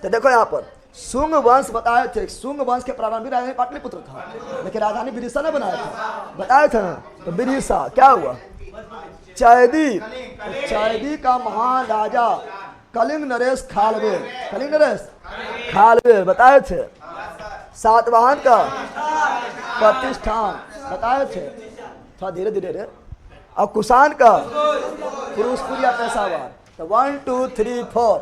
तो देखो यहाँ पर सुंग वंश बताए थे, सुंग वंश के प्रारंभिक राजधानी पाटलिपुत्र था, लेकिन राजधानी विदिशा ने बनाया था, बताया था ना। तो विदिशा क्या हुआ? चैदी, चैदी का महान राजा कलिंग नरेश खालवेल, कलिंग नरेश खालवेल बताए थे। सातवाहन का प्रतिष्ठान बताए थे, थोड़ा धीरे धीरे रे। और कुषाण का पुरुषपुर या पेशावर। तो 1 2 3 4।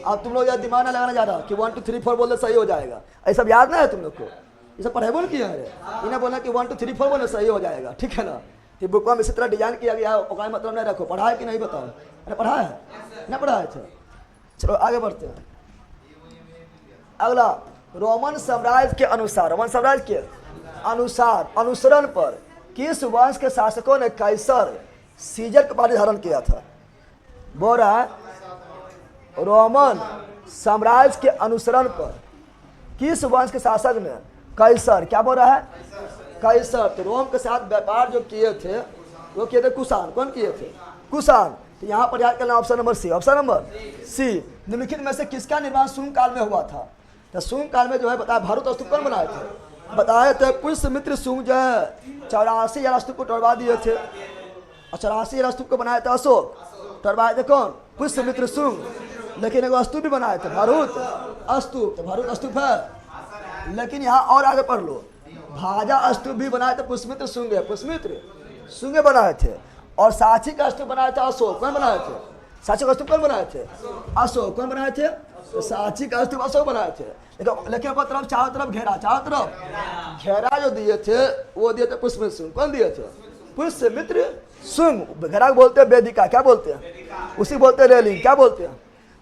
अब तुम लोग यार दिमाग ना लगाना जा रहा कि 1 2 3 4 बोलने सही हो जाएगा, ऐसा याद ना है तुम लोग को? ये सब पढ़े बोल किया है, इन्हें बोला कि 1 2 3 4 बोलने सही हो जाएगा, ठीक है ना। ये बुक में इसी तरह डिजाइन किया गया है, ओका मतलब नहीं रखो। पढ़ा है कि नहीं बताओ? अरे पढ़ा है, नहीं पढ़ा है? चलो आगे बढ़ते हैं। अगला, रोमन साम्राज्य के अनुसार, रोमन साम्राज्य के अनुसार अनुसरण पर किस वंश के शासकों ने कैसर सीजर का पद धारण किया था? बोल रहा है रोमन साम्राज्य के अनुसरण पर किस वंश के शासक ने कैसर, क्या बोल रहा है? कैसर। तो रोम के साथ व्यापार जो किए थे वो किए थे कुषाण। कौन किए थे? कुषाण। तो यहाँ पर याद करना option number C, option number C. निम्नलिखित में से किसका निर्माण सुंग काल में हुआ था? तो सुंग काल में जो है बताया भारत और स्तूप कौन बनाए थे? बताए थे पुष्यमित्र सुंग जो है 84 स्तूप को तोड़वा दिए थे। और 84 स्तूप को बनाए थे अशोक, तोड़वाए थे कौन? पुष्यमित्र सुंग। लेकिन एक स्तूप भी बनाए थे भरूत स्तूप, तो भरूत स्तूप है। लेकिन यहाँ और आगे पढ़ लो, भाजा स्तूप भी बनाए थे पुष्यमित्र सुंग, पुष्यमित्र सुंग बनाए थे। और सांची का स्तूप बनाया था अशोक। कौन बनाए थे? सांची का स्तूप कौन बनाए थे? अशोक। कौन बनाए थे? तो सांची का स्तूप अशोक बनाए थे। लेकिन तरफ चारों तरफ घेरा, चारों तरफ घेरा जो दिए थे वो दिए थे पुष्यमित्र सुंग। कौन दिए थे? पुष्यमित्र सुंग। घेरा बोलते हैं वेदिका, क्या बोलते हैं? उसी बोलते हैं रेलिंग, क्या बोलते हैं?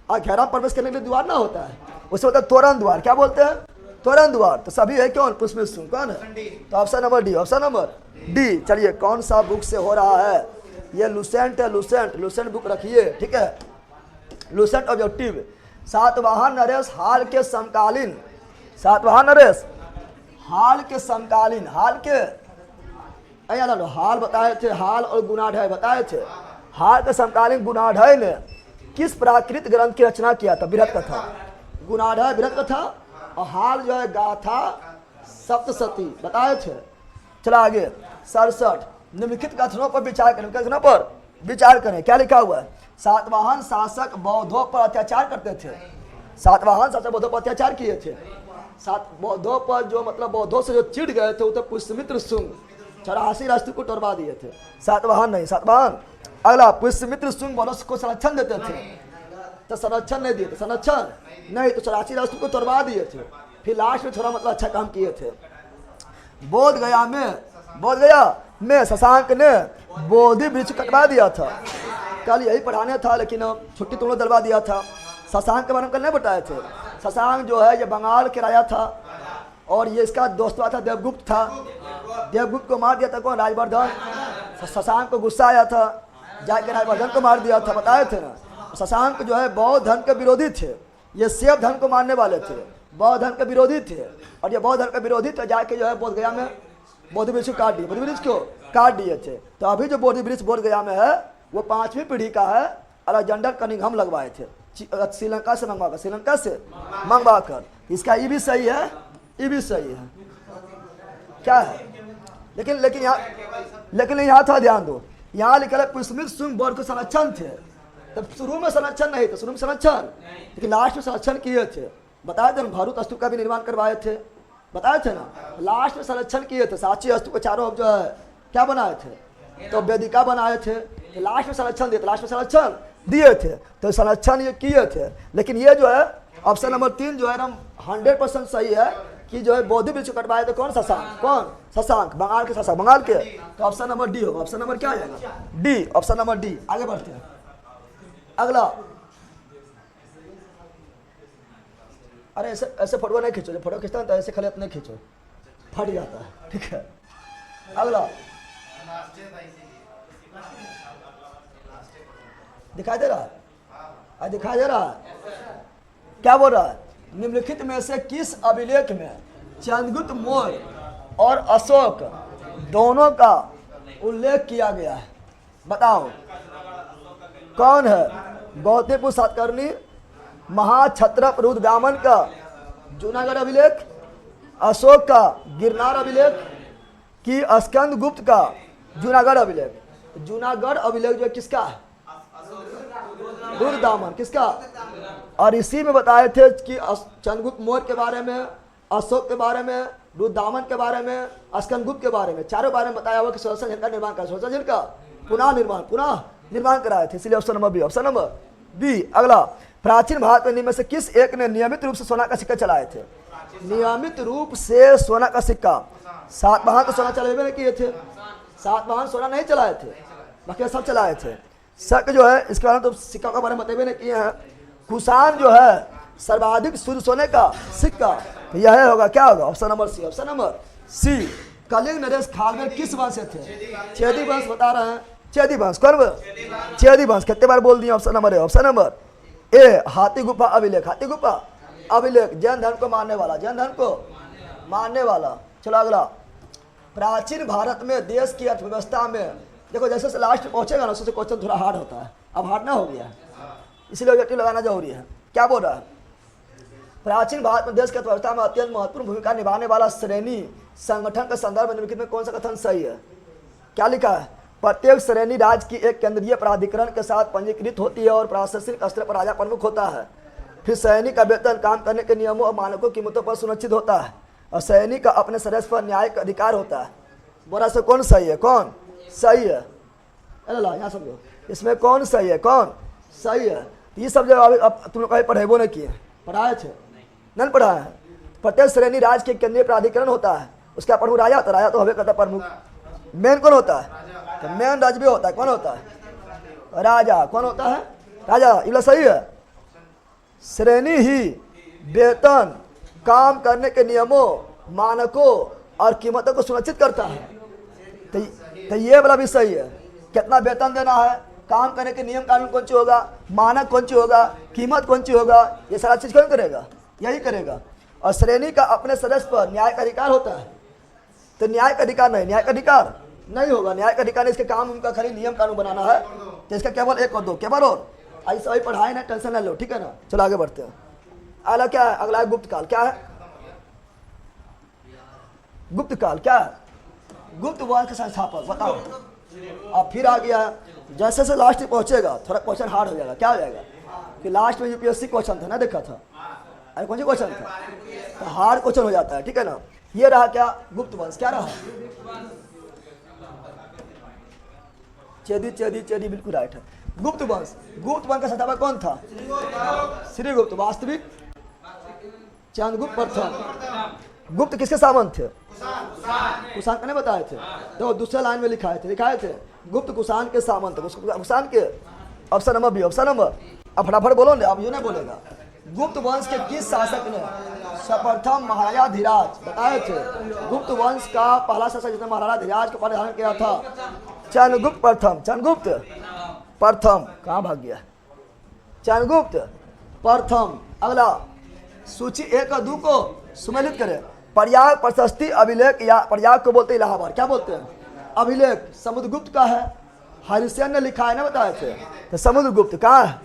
और घेरा प्रवेश करने के लिए द्वार ना होता है, उसे बोलते हैं तोरण द्वार। क्या बोलते हैं? तोरण द्वार। तो सभी है कौन? पुष्यमित्र सुंग। कौन है? तो option number D, option number D. चलिए, कौन सा बुक से हो रहा है? ये लुसेंट है, लुसेंट, लुसेंट बुक रखिए, ठीक है। Lucent objective. सातवाहन नरेश हाल के समकालीन, सातवाहन नरेश हाल के समकालीन, हाल के हाल बताए थे, हाल और गुणाढ्य बताए थे। हाल के समकालीन गुणाढ्य ने किस प्राकृत ग्रंथ की रचना किया था? बृहत कथा। गुणाढ्य बृहत कथा और हाल जो है गाथा सप्तशती बताए थे। चला आगे, 67। निम्नलिखित कथनों पर विचार करें, कथनों पर विचार करें। क्या लिखा हुआ है? सातवाहन शासक बौद्धों पर अत्याचार करते थे। सातवाहन शासक बौद्धों पर अत्याचार किए थे। सात बौद्धों पर जो मतलब बौद्धों से जो चिढ़ गए थे वो तो पुष्यमित्र सुंग 84 स्तूप को तोड़वा दिए थे। सातवाहन नहीं, सातवाहन। अगला, पुष्यमित्र सुंग बौद्धों को संरक्षण देते थे, तो संरक्षण नहीं दिए थे, संरक्षण नहीं, तो 84 स्तूप को तोड़वा दिए थे। फिर लास्ट में थोड़ा मतलब अच्छा काम किए थे। बोध गया में शशांक ने बोधि वृक्ष कटवा दिया था। कल यही पढ़ाने था लेकिन छुट्टी तुम लोग दिलवा दिया था। शशांक के बारे में कल नहीं बताए थे। शशांक जो है ये बंगाल के राजा था और ये इसका दोस्त था देवगुप्त था। देवगुप्त को मार दिया था कौन? राजवर्धन। शशांक को गुस्सा आया था, जाकर राजवर्धन को मार दिया था, बताए थे ना। शशांक जो है बौद्ध धर्म के विरोधी थे, ये शैव धर्म को मानने वाले थे, बौद्ध धर्म के विरोधी थे। और ये बौद्ध धर्म के विरोधी थे, जाके जो है बोध गया में बोधि वृक्ष को काट दिए, बोधि वृक्ष को काट दिए थे। तो अभी जो बोधि वृक्ष बोध गया में है वो 5वीं पीढ़ी का है। अलेक्जेंडर कनिंघम लगवाए थे श्रीलंका से मंगवाकर, श्रीलंका से मंगवाकर। इसका ये भी सही है, ये भी सही है, क्या है। लेकिन यहाँ था, ध्यान दो, यहाँ लिखा है पुष्यमित शुंग बौद्ध के संरक्षण थे। तब शुरू में संरक्षण नहीं था, शुरू में संरक्षण, लेकिन लास्ट में संरक्षण किए थे। बताए थे ना, भरूत स्तूप का भी निर्माण करवाए थे, बताए थे ना। लास्ट में संरक्षण किए थे, सांची स्तूप के चारों जो है क्या बनाए थे, तो वेदिका बनाए थे। तो लास्ट में संरक्षण दिए थे, लास्ट में संरक्षण दिए थे, तो संरक्षण ये किए थे। लेकिन ये जो है ऑप्शन नंबर 3 जो है ना 100% सही है कि जो है बौद्ध वृक्ष कटवाए थे। कौन? शशांक। कौन? शशांक, बंगाल के शशांक, बंगाल के। तो ऑप्शन नंबर डी होगा। ऑप्शन नंबर क्या आएगा? D, option number D. आगे बढ़ते हैं, अगला। अरे ऐसे फोटो नहीं खींचो, फोटो खींचता है तो ऐसे खाली नहीं खींचो, फट जाता है, ठीक है। अगला दिखाई दे रहा है, दिखाई दे रहा है, क्या बोल रहा है? निम्नलिखित में से किस अभिलेख में चंद्रगुप्त मौर्य और अशोक दोनों का उल्लेख किया गया है? बताओ कौन है? गौतमपुर सातकर्णी, महाक्षत्रप रुद्रदामन का जूनागढ़ अभिलेख, अशोक का गिरनार अभिलेख कि स्कंदगुप्त का जूनागढ़ अभिलेख? जूनागढ़ अभिलेख जो किसका है? रुद्रदामन। किसका? और इसी में बताए थे कि चंद्रगुप्त मौर्य के बारे में, अशोक के बारे में, रुद्रदामन के बारे में, स्कंदगुप्त के बारे में, चारों बारे में बताया हुआ कि सोलह का निर्माण करा, सोलह का पुनः निर्माण कराए थे। इसलिए option number B, option number B. अगला, प्राचीन भारत में निम्न से किस एक ने नियमित रूप से सोना का सिक्का चलाए थे? नियमित रूप से सोना का सिक्का सातवाहन तो सोना चलाए नहीं किए थे, सातवाहन सोना नहीं चलाए थे, बाकी सब चलाए थे। शक जो है इसके बारे में तो सिक्का के बारे में बताए नहीं किए हैं। कुषाण जो है सर्वाधिक शुद्ध सोने का सिक्का, तो यह होगा, क्या होगा? Option number C, option number C. Kalinga नरेश खारवेल किस वंश से थे? चेदी वंश बता रहे हैं, चेदी वंश। कौन? चेदी वंश। कितने बार बोल दिए? Option number A, option number ए। हाथी गुफा अभिलेख, हाथी गुफा अभिलेख जैन धर्म को मानने वाला, जैन धर्म को मानने वाला। चलो अगला, प्राचीन भारत में देश की अर्थव्यवस्था में, देखो जैसे से लास्ट पहुंचेगा ना उससे क्वेश्चन थोड़ा हार्ड होता है, अब हार्ड ना हो गया है, इसलिए ऑब्जेक्टिव लगाना जरूरी है। क्या बोल रहा है? प्राचीन भारत में देश की अर्थव्यवस्था में अत्यंत महत्वपूर्ण भूमिका निभाने वाला श्रेणी संगठन के संदर्भ में निम्नलिखित में कौन सा कथन सही है? क्या लिखा है? प्रत्येक श्रेणी राज्य की एक केंद्रीय प्राधिकरण के साथ पंजीकृत होती है और प्रशासनिक स्तर पर राजा प्रमुख होता है। फिर सैनिक का वेतन काम करने के नियमों और मानकों की कीमतों पर सुनिश्चित होता है और सैनिक का अपने सदस्य पर न्यायिक अधिकार होता है। बोरा से कौन सही है? कौन सही है? अरे ला यहाँ समझो, इसमें कौन सही है, कौन सही है? ये सब जो अब तुम लोग कहीं पढ़ेबो नहीं किए, पढ़ाए थे? नहीं पढ़ाए हैं। प्रत्येक श्रेणी राज्य के केंद्रीय प्राधिकरण होता है, उसका प्रमुख राजा होता है, राजा तो हवे करता प्रमुख। मेन कौन होता है? तो मेन राजवी होता है। कौन होता है? राजा। कौन होता है? राजा। ये सही है। श्रेणी ही वेतन, काम करने के नियमों, मानकों और कीमतों को सुनिश्चित करता है। तो ये वाला भी सही है। कितना वेतन देना है, काम करने के नियम कानून कौन सी होगा, मानक कौन सी होगा, कीमत कौन सी होगा, ये सारा चीज कौन करेगा? यही करेगा। और श्रेणी का अपने सदस्य पर न्याय का अधिकार होता है। तो न्याय का अधिकार नहीं, न्याय का अधिकार नहीं होगा। न्याय का अधिकार इसके काम उनका खाली नियम कानून बनाना है, तो इसका केवल एक और दो, केवल और ऐसा वही पढ़ाए ना, टेंशन ना लो, ठीक है ना। चलो आगे बढ़ते हैं। अगला क्या है? अगला है गुप्त काल। क्या है? गुप्त काल क्या है? गुप्त वंश के संस्थापक। बताओ। अब फिर आ गया, जैसे से लास्ट में पहुंचेगा थोड़ा क्वेश्चन हार्ड हो जाएगा। क्या हो जाएगा कि लास्ट में यूपीएससी क्वेश्चन था ना, देखा था? अरे कौन सा क्वेश्चन था? तो हार्ड क्वेश्चन हो जाता है, ठीक है ना। ये रहा क्या? गुप्त वंश। क्या रहा? चेदी चेदी चेदी, बिल्कुल राइट है। गुप्त वंश। गुप्त वंश का संस्थापक कौन था? श्रीगुप्त। वास्तविक चंद्रगुप्त प्रथम। गुप्त किसके सामंत थे? कुषाण ने बताए थे। तो दूसरे लाइन में लिखाए थे गुप्त कुषाण के सामंत। कुषाण के। Option number B, option number. अब फटाफट बोलो ना, अब ये नहीं बोलेगा। गुप्त वंश के किस शासक ने सर्वप्रथम महाराजा धीराज बताए थे? गुप्त वंश का पहला शासक जिसने महाराजा धीराज को परिधान किया था? चंद्रगुप्त प्रथम। चंद्रगुप्त प्रथम। कहाँ भाग गया? चंद्रगुप्त प्रथम। अगला, सूची 1 और 2 को सुमेलित करें। प्रयाग प्रशस्ति अभिलेख, या प्रयाग को बोलते हैं इलाहाबाद। क्या बोलते हैं? अभिलेख समुद्रगुप्त का है, हरिसेन ने लिखा है ना, बताए थे। तो समुद्रगुप्त कहाँ है?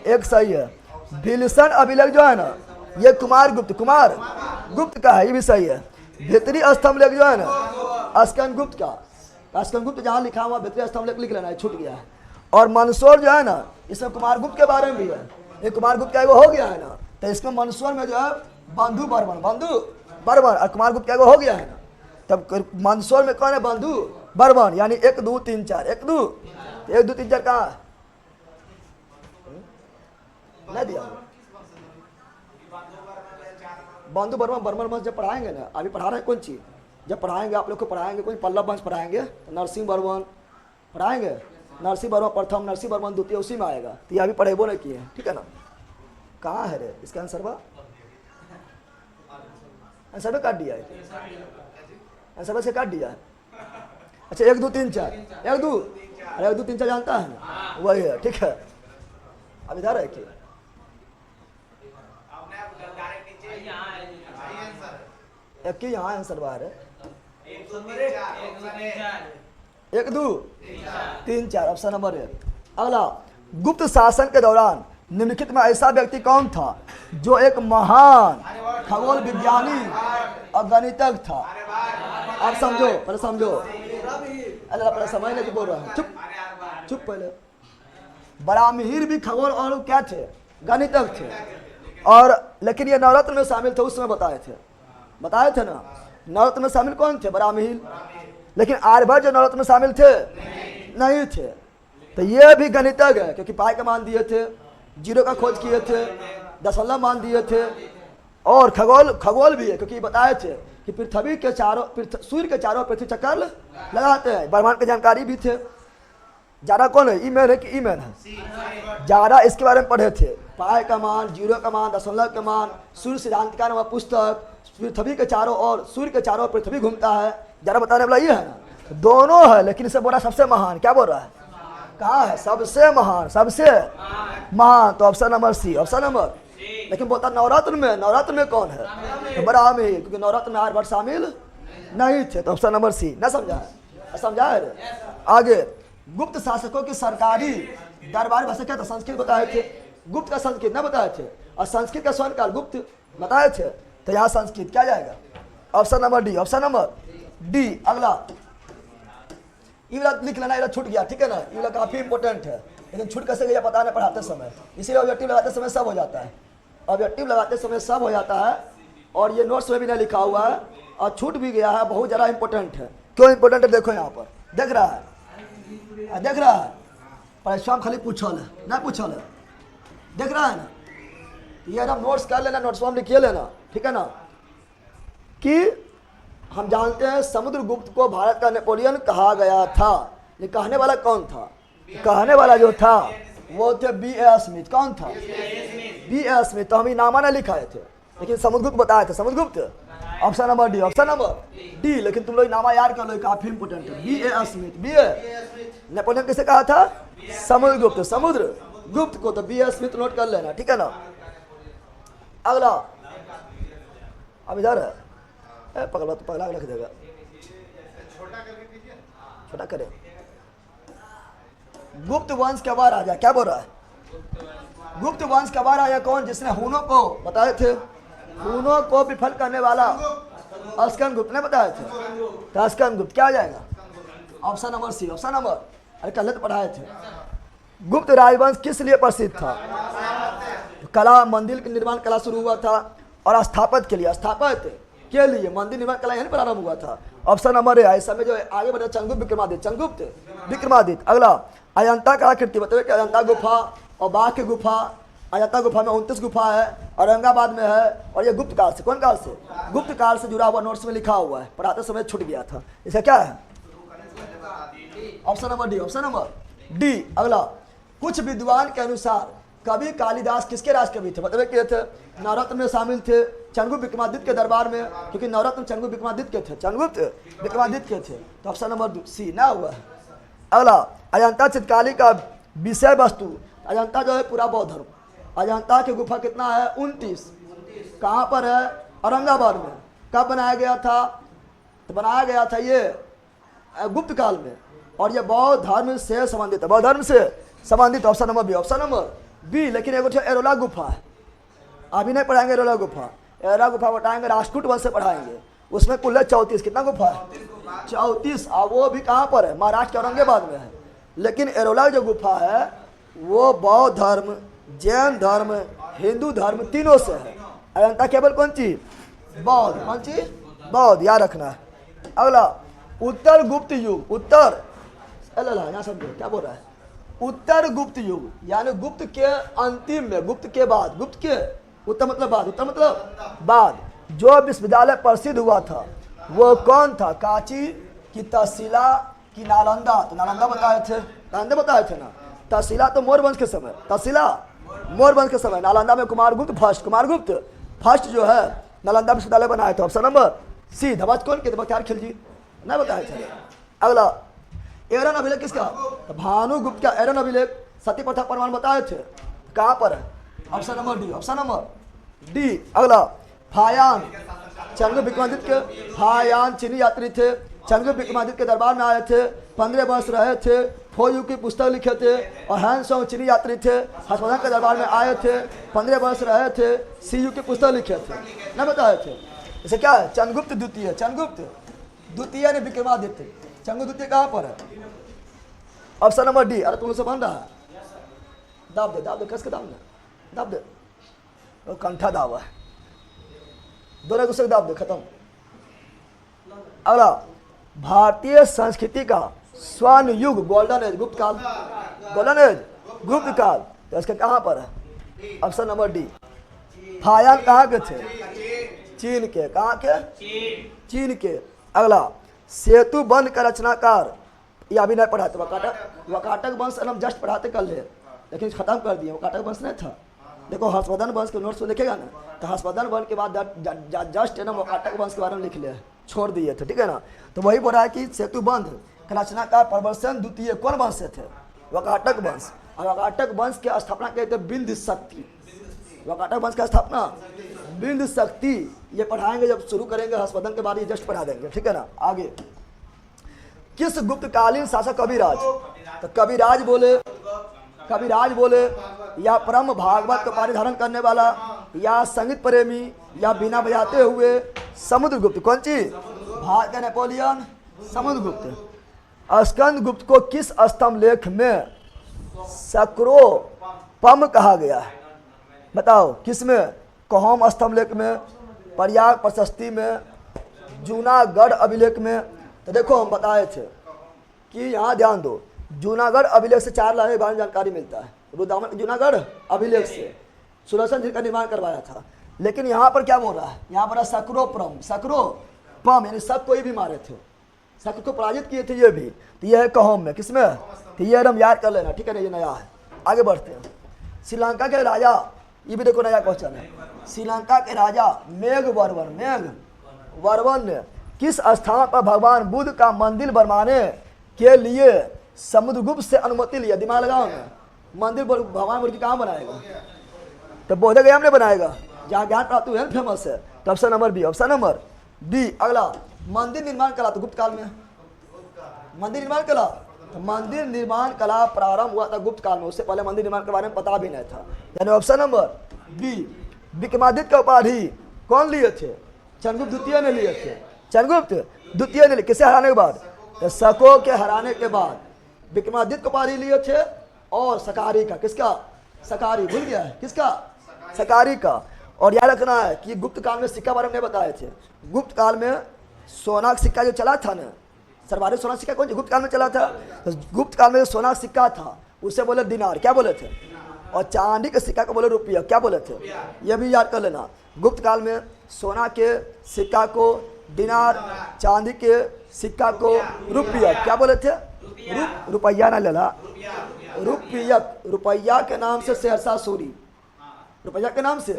एक सही है। भीलसन अभिलेख जो है ना, ये कुमार गुप्त का है, ये भी सही है। भीतरी स्तंभ लेख जो है ना, स्कंद गुप्त का। स्कंद गुप्त जहाँ लिखा हुआ भीतरी स्तंभ लेख लिख लेना है, छूट गया है। और मंदसौर जो है ना, इसमें कुमार गुप्त के बारे में भी है। ये कुमार गुप्त का एगो हो गया है ना, तो इसमें मंदसौर में जो है बंधु बर्मन और कुमार गुप्त का एगो हो गया है ना। तब मंदसौर में कौन है? बंधु बर्मन, यानी 1 2 3 4 1 2 3 4 कहाँ है? नहीं दिया। बंधु बर्मन वंश जब पढ़ाएंगे ना, अभी पढ़ा रहे हैं कौन चीज, जब पढ़ाएंगे आप लोग को पढ़ाएंगे कोई पल्लव वंश पढ़ाएंगे, नरसिंह वर्मन पढ़ाएंगे, नरसिंह वर्मन प्रथम, नरसिंह वर्मन द्वितीय, उसी में आएगा। तो ये अभी पढ़ेबो नहीं किए, ठीक है ना। कहाँ है रे इसका आंसर? आंसर में काट दिया है, आंसर से काट दिया है। अच्छा 1 2 3 4 1 2, अरे 1 2 3 4 जानता है ना, वही है, ठीक है। अब इधर है कि एक की यहाँ आंसर बाहर है। 1 2 3 4 ऑप्शन नंबर 1। अगला, गुप्त शासन के दौरान निम्नलिखित में ऐसा व्यक्ति कौन था जो एक महान खगोल विज्ञानी और गणितज्ञ था? आप समझो, पहले समझो, अरे पहले समझ नहीं बोल रहा है, चुप पहले। बरामिहिर भी खगोल और क्या थे? गणितज्ञ थे। और लेकिन ये नवरत्न में शामिल थे, उस समय बताए थे ना। नवरत्न में शामिल कौन थे? बरामिहिर। लेकिन आर्यभट्ट जो नवरत्न में शामिल थे नहीं थे। तो ये भी गणितज्ञ है, क्योंकि पाई का मान दिए थे, जीरो का खोज किए थे, दशमलव मान दिए थे। और खगोल भी है, क्योंकि बताए थे कि पृथ्वी के चारों सूर्य के चारों पृथ्वी चक्कर लगाते हैं, ब्रह्मांड की जानकारी भी थे। जारा कौन है? ईमेन है कि ईमेन है? जारा इसके बारे में पढ़े थे, पाई का मान, जीरो का मान, दशमलव का मान, सूर्य सिद्धांत का नाम पुस्तक, पृथ्वी के चारों ओर, सूर्य के चारों ओर पृथ्वी घूमता है। जारा बताने वाला ये है ना, दोनों है, लेकिन इसे बोल रहा सबसे महान। क्या बोल रहा है? कहाँ है? सबसे महान, सबसे महान। तो option number C, option number. लेकिन बोलता नवरात्र में कौन है? तो बरामिहिर, क्योंकि नवरात्र में आर्यभट्ट शामिल नहीं थे। तो ऑप्शन नंबर सी। न समझा है? आगे, गुप्त शासकों की सरकारी दरबार भाषा क्या था? संस्कृत बताए थे। गुप्त का संस्कृत न बताए थे, और संस्कृत का स्वर्ण काल गुप्त बताए थे। तो यहाँ संस्कृत क्या जाएगा? Option number D, option number D. अगला, ये लिख लेना, ये छूट गया, ठीक है ना। ये काफी इंपॉर्टेंट है, लेकिन छूट कैसे गया पता नहीं पढ़ाते समय, इसीलिए ऑब्जेक्टिव लगाते समय सब हो जाता है। ऑब्जेक्टिव लगाते समय सब हो जाता है, और ये नोट्स में भी नहीं लिखा हुआ है, और छूट भी गया है। बहुत ज़्यादा इंपॉर्टेंट है। क्यों इंपॉर्टेंट है? देखो यहाँ पर देख रहा है, परिश्रम खाली पूछल है ना, पूछल है, देख रहा है ना। ये हम नोट्स कर लेना, नोट्स में लिखिए लेना, ठीक है ना। कि हम जानते हैं समुद्रगुप्त को भारत का नेपोलियन कहा गया था। ये कहने वाला कौन था? कहने वाला जो था वो थे B.A. स्मिथ। कौन था? B.A. स्मिथ। तो हम इनामा ने लिखाए थे, लेकिन समुद्रगुप्त बताए थे। Samudragupta, option number D, option number D. लेकिन तुम लोग इनामा याद कर लो, काफी इंपोर्टेंट है। B.A. स्मिथ, नेपोलियन किसे कहा था? समुद्रगुप्त को। तो B.A. स्मिथ नोट कर लेना, ठीक है ना। अगला, अब इधर है, पकड़ा तो पगला रख देगा, छोटा करे। गुप्त वंश का बार राजा, क्या बोल रहा है? गुप्त वंश का बार राजा कौन? जिसने हुनों को बताए थे, हुनों को विफल करने वाला अस्कन गुप्त ने बताए थे। तो अस्कन गुप्त क्या आ जाएगा? Option number C, option number. अरे कल तो पढ़ाए थे। गुप्त राजवंश किस लिए प्रसिद्ध था? कला, मंदिर के निर्माण कला शुरू हुआ था, और स्थापत्य के लिए मंदिर निर्माण कला यहीं प्रारंभ हुआ था। ऑप्शन नंबर है। इस समय जो आगे बढ़े चंद्रगुप्त विक्रमादित्य। अगला, अजंता का आकृति बताइए कि अजंता गुफा और बाघ की गुफा। अजंता गुफा में 29 गुफा है, औरंगाबाद में है, और ये गुप्त काल से, कौन काल से? गुप्त काल से जुड़ा हुआ, नोट्स में लिखा हुआ है, पढ़ाते समय छूट गया था। इसका क्या है? Option number D, option number D. अगला, कुछ विद्वान के अनुसार कवि कालिदास किसके राजकवि थे? बताइए क्या थे? नवरत्न में शामिल थे, चंद्रगुप्त विक्रमादित्य के दरबार में, क्योंकि नवरत्न चंद्रगुप्त विक्रमादित्य के थे, चंद्रगुप्त विक्रमादित्य के थे। तो ऑप्शन नंबर सी ना हुआ है। अगला, अजंता चित्रकारी का विषय वस्तु। अजंता जो है पूरा बौद्ध धर्म। अजंता की गुफा कितना है? 29। कहाँ पर है? औरंगाबाद में। कब बनाया गया था? तो बनाया गया था ये गुप्त काल में। और ये बौद्ध धर्म से संबंधित है, बौद्ध धर्म से संबंधित। Option number B, option number B. लेकिन एगो एरोला गुफा है, अभी नहीं पढ़ाएंगे एरोला गुफा। एरोला गुफा बताएंगे राष्ट्रकूट वंश से पढ़ाएंगे। उसमें कुल है 34। कितना गुफा है? 34। अब वो भी कहाँ पर है? महाराष्ट्र के औरंगाबाद में है। लेकिन एरोला जो गुफा है वो बौद्ध धर्म, जैन धर्म, हिंदू धर्म तीनों से है। अजंता केवल कौन चीज? बौद्ध। कौन चीज? बौद्ध, याद रखना है। अगला उत्तर गुप्त युग। उत्तर यहाँ समझो क्या बोल रहा है? उत्तर गुप्त युग यानी गुप्त के अंतिम में, गुप्त के बाद, गुप्त के उत्तर मतलब बाद, उत्तर मतलब बाद, जो विश्वविद्यालय प्रसिद्ध हुआ था वो कौन था? कांची की तक्षशिला की नालंदा? तो नालंदा बताए थे, नालंदा बताए थे ना। तक्षशिला तो मौर्य वंश के समय, तक्षशिला मौर्य वंश के समय। नालंदा में कुमारगुप्त फर्स्ट, कुमारगुप्त फर्स्ट जो है नालंदा विश्वविद्यालय बनाए थे। ऑप्शन नंबर सी। धवज कौन के? बख्तियार खिलजी नहीं बताए थे। अगला एरन अभिलेख किसका? तो भानुगुप्त का एरन अभिलेख सती प्रथा प्रमाण बताए थे। कहाँ पर है? Option number D, option number D. अगला फायान चंद्रगुप्त विक्रमादित्य के, फायान चीनी यात्री थे, चंद्रगुप्त विक्रमादित्य के दरबार में आए थे, 15 वर्ष रहे थे, फोयू की पुस्तक लिखे थे। और हैंसोंग चीनी यात्री थे, हर्षवर्धन के दरबार में आए थे, 15 वर्ष रहे थे, सीयू की पुस्तक लिखे थे, नहीं बताए थे। इसे क्या है? चंद्रगुप्त द्वितीय, चंद्रगुप्त द्वितीय ने विक्रमादित्य। चंद्रगुप्त द्वितीय कहाँ पर है? Option number D. अरे तुम से बन रहा है, दाब दे, दाब दे, कस के दाब दे, दाब दे, वो कंठा दावा है, दोनों दूसरे दाब दे, खत्म। अगला भारतीय संस्कृति का स्वर्ण युग, गोल्डन एज, गुप्त काल, गोल्डन एज, गुप्त काल, तो इसके कहाँ पर है? Option number D. फायान कहाँ के थे? चीन के। कहाँ के? चीन के। अगला सेतु बंध का रचनाकार, ये अभी नहीं पढ़ाते। वकाटक वंश हम जस्ट पढ़ाते कल है, लेकिन खत्म कर दिए। वकाटक वंश नहीं था। देखो हर्षवर्धन वंश के नोट्स में लिखेगा ना, तो हर्षवर्धन वंश के बाद जस्ट है ना वकाटक वंश के बारे में लिख लिया, छोड़ दिए थे, ठीक है ना। तो वही बोल रहा है कि सेतु बंध का रचनाकार प्रवर्तन द्वितीय कौन वंश से थे? वकाटक वंश। और वकाटक वंश की स्थापना कहते हैं बिंद शक्ति। वकाटक वंश का स्थापना बिंद शक्ति, ये पढ़ाएंगे जब शुरू करेंगे हर्षवर्धन के बाद, ये जस्ट पढ़ा देंगे, ठीक है ना। आगे किस गुप्तकालीन शासक कविराज? तो कविराज बोले, कविराज बोले, या परम भागवत को पारिधारण करने वाला, या संगीत प्रेमी, या बिना बजाते हुए समुद्रगुप्त। कौन चीज? भारत का नेपोलियन समुद्रगुप्त। स्कंद गुप्त को किस स्तंभ लेख में सक्रोपम कहा गया है? बताओ किसमें? कहोम स्तंभ लेख में, प्रयाग प्रशस्ति में, जूनागढ़ अभिलेख में। तो देखो हम बताए थे कि यहाँ ध्यान दो, जूनागढ़ अभिलेख से 4 लाने के बारे में जानकारी मिलता है। रुद्रदामन जूनागढ़ अभिलेख से सुदर्शन जी का निर्माण करवाया था। लेकिन यहाँ पर क्या बोल रहा है? यहाँ पर सक्रोपम, सक्रोपम यानी सब कोई भी मारे थे, शक को पराजित किए थे ये भी। तो ये है कहोम में, किसमें? तो ये हम याद कर लेना, ठीक है ना, ये नया है। आगे बढ़ते हैं। श्रीलंका के राजा, ये भी देखो नया क्वेश्चन है। श्रीलंका के राजा मेघवर्मन, मेघवर्मन ने किस स्थान पर भगवान बुद्ध का मंदिर बनवाने के लिए समुद्रगुप्त से अनुमति लिया? दिमाग लगाओ ना, मंदिर भगवान बुद्ध की कहाँ बनाएगा? तो बोध गया में बनाएगा, जहाँ ज्ञान प्राप्त हुए फेमस है। तो option number B, option number B. अगला मंदिर निर्माण कला, तो गुप्त काल में मंदिर निर्माण कला, तो मंदिर निर्माण कला प्रारंभ हुआ था गुप्त काल में, उससे पहले मंदिर निर्माण के बारे में पता भी नहीं था। यानी ऑप्शन नंबर बी। विक्रमादित्य का उपाधि कौन लिए थे? चंद्रगुप्त द्वितीय ने लिए थे, चंद्रगुप्त द्वितीय ने। किसे हराने के बाद? तो शको के हराने के बाद विक्रमादित्य को उपाधि लिए थे। और सकारी का, किसका? सकारी, भूल गया है, किसका? सकारी का। और याद रखना है कि गुप्त काल में सिक्का बारे में नहीं बताए थे। गुप्त काल में सोना का सिक्का जो चला था ना, सर्वाधिक सोना सिक्का कौन गुप्त काल में चला था? तो गुप्त काल में जो सोना सिक्का था उसे बोले दिनार, क्या बोले थे? और चांदी के सिक्का को बोले रुपया, क्या बोले थे? यह भी याद कर लेना। गुप्त काल में सोना के सिक्का को दिनार, चांदी के सिक्का को रुपया, क्या बोले थे? रुपया ना लेला, रुपयक, रुपया के नाम से सहरसा सूरी, रुपया के नाम से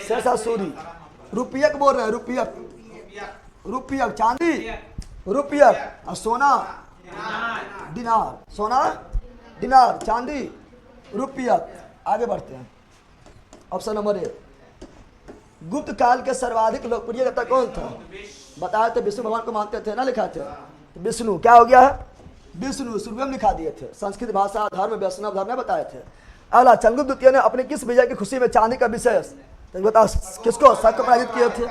सहरसा सूरी, रुपयक बोल रहे हैं, रुपयक, रुपयक चांदी, रुपयक, और सोना दिनार, सोना दिनार, चांदी रुपयक। आगे बढ़ते हैं। ऑप्शन नंबर ए। गुप्त काल के सर्वाधिक लोकप्रिय देवता कौन था? बताया थे विष्णु भगवान को मानते थे ना, लिखा थे। विष्णु क्या हो गया है? विष्णु सूर्यम लिखा दिए थे। संस्कृत भाषा धर्म वैष्णव धर्म में बताए थे। अगला चंद्रगुप्त द्वितीय ने अपनी किस विजय की खुशी में चांदी का विशेष तो बताओ किसको शक को पराजित किए थे।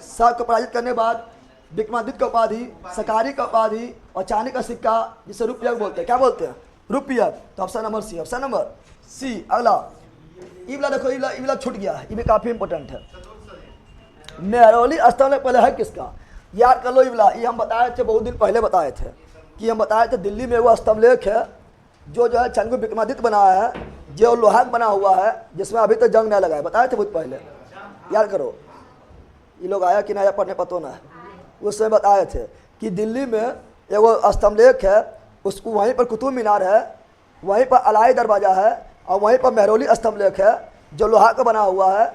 शक को पराजित करने के बाद विक्रमादित्य का उपाधि, सकारी का उपाधि और चांदी का सिक्का जिसे रुपयक बोलते हैं। क्या बोलते हैं? रुपयक। तो option number C, option number C. अगला इबला देखो, इबला छूट गया है, ये भी काफी इंपॉर्टेंट है। मेहरौली स्तंभ पहले है किसका? याद कर लो इबला, ये हम बताए थे बहुत दिन पहले बताए थे कि हम बताए थे दिल्ली में वो स्तंभलेख है जो है चंद्रगुप्त विक्रमादित्य बनाया है, जो लोहा बना हुआ है जिसमें अभी तक जंग नहीं लगा है। बताए थे बहुत पहले, याद करो। ये लोग आया कि नहीं पढ़ने पतो ना है, उस समय बताए थे कि दिल्ली में एगो स्तंभलेख है, उसको वहीं पर कुतुब मीनार है, वहीं पर अलाई दरवाज़ा है और वहीं पर मेहरौली स्तंभलेख है जो लोहा का बना हुआ है,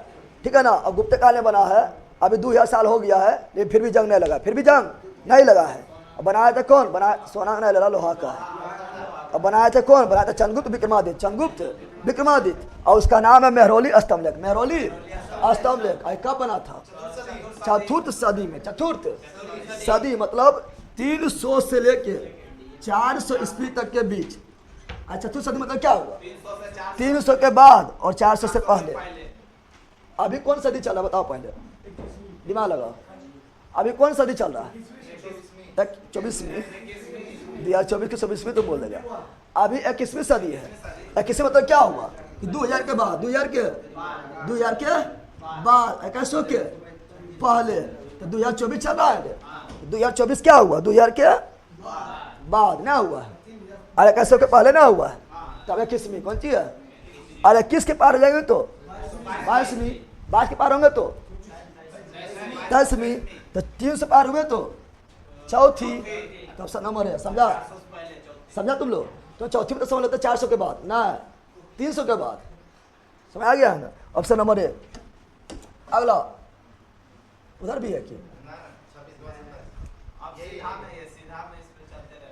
ठीक है ना। और गुप्त काल में बना है, अभी 2000 साल हो गया है लेकिन फिर भी जंग नहीं लगा, फिर भी जंग नहीं लगा है। और बनाया था कौन? बनाया सोना नहीं लगा, लोहा का है। और बनाया था कौन? बनाया था चंद्रगुप्त विक्रमादित्य, चंद्रगुप्त विक्रमादित्य। और उसका नाम है मेहरौली स्तंभलेख, मेहरौली स्तंभलेख। कब बना था? चतुर्थ सदी में, चतुर्थ सदी मतलब 300 से लेके 400 ईस्वी तक के बीच। चतुर्थ सदी मतलब क्या हुआ? 300 के बाद और 400 से पहले। अभी कौन सदी चल रहा है बताओ, पहले दिमाग लगाओ। अभी कौन सदी चल रहा है? 24वीं, 2024 की 24वीं तो बोल देगा। अभी 21वीं सदी है। 21वीं मतलब क्या हुआ कि 2000 के बाद, 2000 के बाद, 2100 के पहले, तो 2024 चल रहा है। 2024 क्या हुआ? 2000 के बाद ना हुआ है और 2100 के पहले ना हुआ है। तब 21वीं कौन सी है? और 21 के पार हो जाएंगे तो 22वीं, 22 के पार होंगे तो 10वीं, तो 3 से पार हुए तो चौथी। तो ऑप्शन नंबर है, समझा? समझा तुम लोग? तो चौथी में तो समझ लेते 400 के बाद ना, 300 के बाद। समझ आ गया है ना? ऑप्शन नंबर है। अगला उधर भी है कि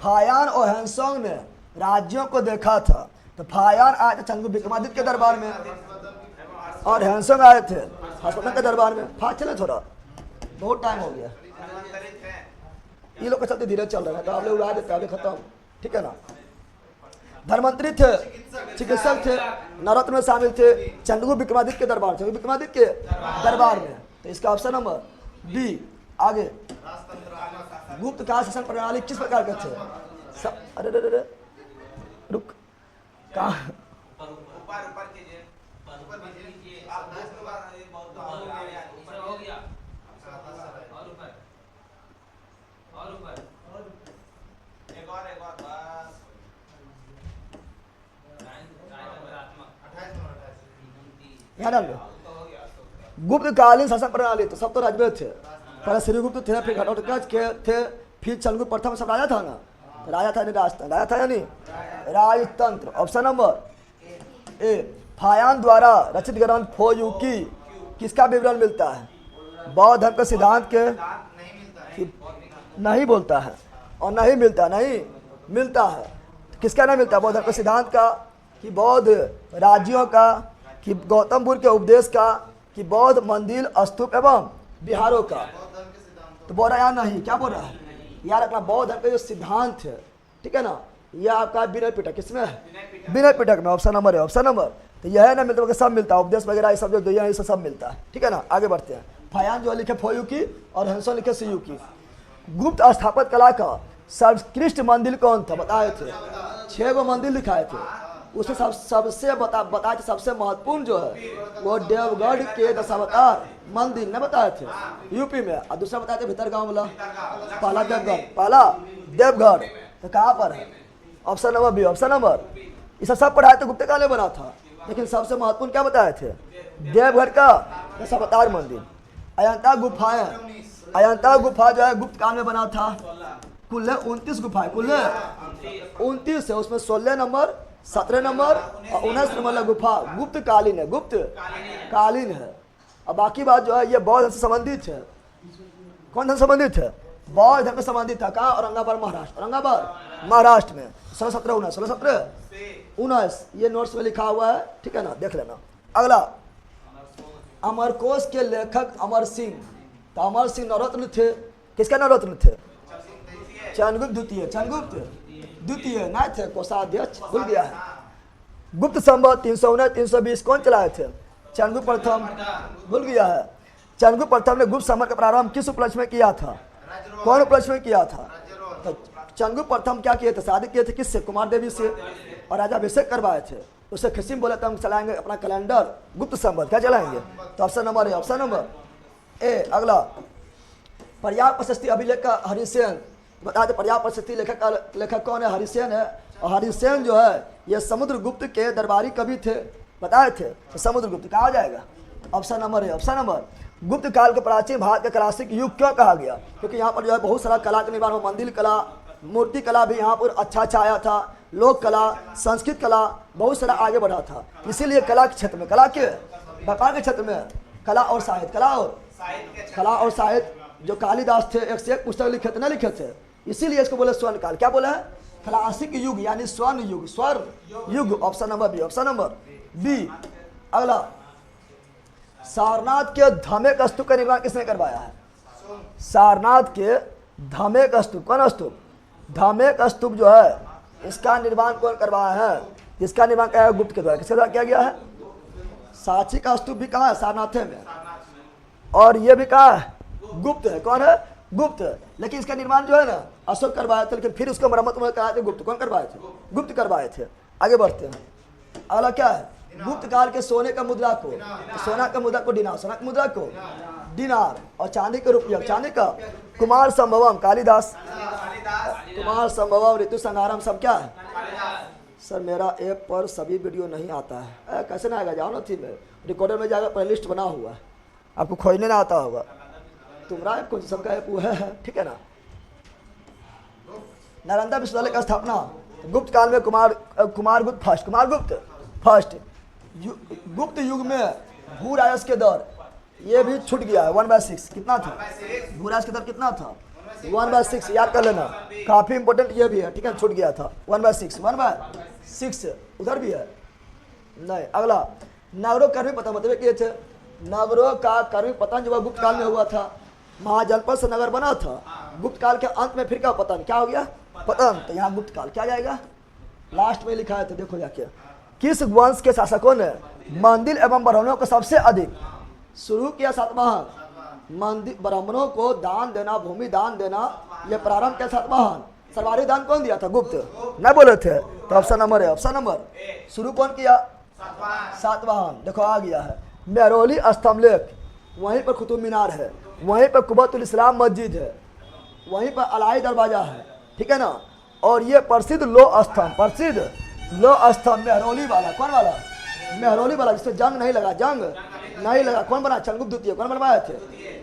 फायान और हैंसोंग ने राज्यों को देखा था। तो फायान आए थे चंद्रगुप्त विक्रमादित्य के दरबार में और हैंसोंग आए थे हर्षवर्धन के दरबार में। फास्ट चले, थोड़ा बहुत टाइम हो गया, ये लोग के चलते धीरे चल रहे हैं तो आप लोग उड़ा देते, अभी खत्म, ठीक है ना। धर्मंत्री थे, चिकित्सक थे, नवरत्न में शामिल थे चंद्रगुप्त विक्रमादित्य के दरबार, चंद्रगुप्त विक्रमादित्य के दरबार में। तो इसका ऑप्शन नंबर बी। आगे गुप्त काल शासन प्रणाली किस प्रकार के थे? अरे रुक, कहाँ? गुप्त कालीन शासन प्रणाली तो सब तो राजवंश थे। पहले श्रीगुप्त थे, फिर घटोत्कच के थे, फिर चंद्रगुप्त प्रथम सब राजा था ना, राजा था नहीं राजतंत्र, राजा था या नहीं राजतंत्र। ऑप्शन नंबर ए। फायान द्वारा रचित ग्रंथ फोयुकी किसका विवरण मिलता है? बौद्ध धर्म के सिद्धांत के नहीं बोलता है और नहीं मिलता, नहीं मिलता है। किसका नहीं मिलता? बौद्ध धर्म के सिद्धांत का, कि बौद्ध राज्यों का, कि गौतम बुद्ध के उपदेश का, कि बौद्ध मंदिर स्तूप एवं बिहारों का। तो बोल रहा है नहीं, क्या बोल रहा है? यार अपना बौद्ध धर्म के जो सिद्धांत है, ठीक है ना, यह आपका विनय पिटक किसमें है? विनय पिटक में। ऑप्शन नंबर है, ऑप्शन नंबर। तो यह है ना मिलता, सब मिलता है, उपदेश वगैरह ये सब जो दिया है सब मिलता है, ठीक है ना। आगे बढ़ते हैं। फायान जो लिखे फोयुकी और हैंसोंग लिखे सियुकी। गुप्त स्थापत्य कला का सर्वोत्कृष्ट मंदिर कौन था? बताए थे 6 गो मंदिर लिखाए थे, उसमें सबसे बताए थे सबसे महत्वपूर्ण जो है वो देवगढ़ के दशावतार मंदिर ने बताए थे यूपी में। और दूसरा बताए थे भीतर गांव वाला पाला देवगढ़, पाला देवगढ़। तो कहाँ पर है? Option number B, option number. ये सब पढ़ाए थे, गुप्त काल में बना था, लेकिन सबसे महत्वपूर्ण क्या बताए थे? देवगढ़ का दशावतार मंदिर। अजंता गुफाएं, अजंता गुफा जो है गुप्त काल में बना था। कुल 29 गुफाएं, कुल 29 है, उसमें 16 नंबर, 17 नंबर और 19 नंबर वाला गुफा गुप्त कालीन है, गुप्त कालीन है। और बाकी बात जो है ये बौद्ध धर्म से संबंधित है। कौन धर्म संबंधित है? बौद्ध धर्म से संबंधित था। कहाँ? औरंगाबाद महाराष्ट्र, औरंगाबाद महाराष्ट्र में 16-17 19, 16-17 19 ये नोट्स में लिखा हुआ है, ठीक है ना, देख लेना। अगला अमरकोश के लेखक अमर सिंह। तो अमर सिंह नवरत्न थे, किसका नवरत्न थे? चंद्रगुप्त द्वितीय, चंद्रगुप्त द्वितीय नहीं थे, कोषाध्यक्ष भूल गया है। गुप्त संवत 319-320 कौन चलाए थे? चंद्रगुप्त प्रथम भूल गया है। चंद्रगुप्त प्रथम ने गुप्त संवत का प्रारंभ किस उपलक्ष्य में किया था? कौन उपलक्ष्य में किया था? तो चंद्रगुप्त प्रथम क्या किए थे? शादी किए थे किससे? कुमार देवी से, और राजाभिषेक करवाए थे। उसे खिसिम बोले तो हम चलाएंगे अपना कैलेंडर गुप्त संवत, क्या चलाएंगे? तो option number A, option number ए। अगला, पर्याप्त प्रशस्ति अभिलेख का हरिसेन, बता दे पर्याप्त प्रशस्ति लेखक कौन है? हरिसेन है। और हरिसेन जो है ये समुद्रगुप्त के दरबारी कवि थे, बताए थे। तो समुद्रगुप्त कहा जाएगा? Option number A, option number. गुप्त काल के प्राचीन भारत का क्लासिक युग क्यों कहा गया? क्योंकि यहाँ पर जो है बहुत सारा कला का निर्माण हो, मंदिर कला, मूर्ति कला भी यहाँ पर अच्छा आया था, लोक कला, संस्कृत कला बहुत सारा आगे बढ़ा था। इसीलिए कला के क्षेत्र में, कला के व्यापार के क्षेत्र में कला और साहित्य, कला और साहित्य जो कालिदास थे एक से एक पुस्तक लिखे थे, ना लिखे थे, इसीलिए इसको बोले स्वर्ण काल। क्या बोला है? क्लासिक युग यानी स्वर्ण युग, स्वर्ण युग। Option number B, option number B. अगला, सारनाथ के धमेक स्तूप का निर्माण किसने करवाया है? सारनाथ के धमेक स्तूप, कौन स्तूप? धमेक स्तूप जो है इसका निर्माण कौन करवाया है? इसका निर्माण क्या है? गुप्त के द्वारा। किसके द्वारा किया गया है? सांची का स्तूप भी कहाँ है? सारनाथ में। और ये भी कहाँ है? गुप्त है। कौन है? गुप्त। लेकिन इसका निर्माण जो है ना अशोक करवाए थे, लेकिन फिर उसको मरम्मत में कराए थे गुप्त। कौन करवाए थे? गुप्त करवाए थे। आगे बढ़ते हैं। अगला क्या है? गुप्त काल के सोने का मुद्रा को, सोना का मुद्रा को दिनार, सोना का मुद्रा को दिनार, और चांदी के रुपया, चांदी का कुमार संभवम कालिदास, कुमार संभवम ऋतु संहारम सब क्या है? सर मेरा ऐप पर सभी वीडियो नहीं आता है। कैसे ना आएगा? जाओ ना थी में रिकॉर्डर में जाकर प्ले लिस्ट बना हुआ है, आपको खोजने ना आता होगा। तुम्हारा ऐप कौन सबका ऐप है? ठीक है ना। नालंदा विश्वविद्यालय का स्थापना गुप्त काल में कुमारगुप्त फर्स्ट। गुप्त युग में भू राजस्व के दर ये भी छूट गया है 1/6। कितना था भू राजस्व के दर? कितना था? 1/6। याद कर लेना, काफी इंपॉर्टेंट ये भी है। ठीक है, छूट गया था 1/6 उधर भी है नहीं। अगला, नगरों का कर्मी पतन बतवे किए थे। नगरों का कर्मी पतन जो गुप्त काल में हुआ था, महाजनपद से नगर बना था, गुप्त काल के अंत में फिर क्या पतन, क्या हो गया? पतन। तो यहाँ गुप्त काल क्या जाएगा? लास्ट में लिखा है, तो देखो जाके। किस वंश के शासकों ने मंदिर एवं ब्राह्मणों को सबसे अधिक शुरू किया? सातवाहन। मंदिर ब्राह्मणों को दान देना, भूमि दान देना, यह प्रारंभ किया सातवाहन। सर्वाधिक दान कौन दिया था? गुप्त। न बोले थे? तो ऑप्शन नंबर है, ऑप्शन नंबर शुरू कौन किया? सातवाहन। देखो आ गया है। मेहरौली स्तंभलेख, वहीं पर कुतुब मीनार है, वहीं पर कुबतुल इस्लाम मस्जिद है, वहीं पर अलाई दरवाजा है। ठीक है ना। और ये प्रसिद्ध लो स्तंभ मेहरौली वाला, कौन वाला? मेहरौली वाला, जिससे जंग नहीं लगा, कौन बना? चंद्रगुप्त द्वितीय। कौन बनवाए थे?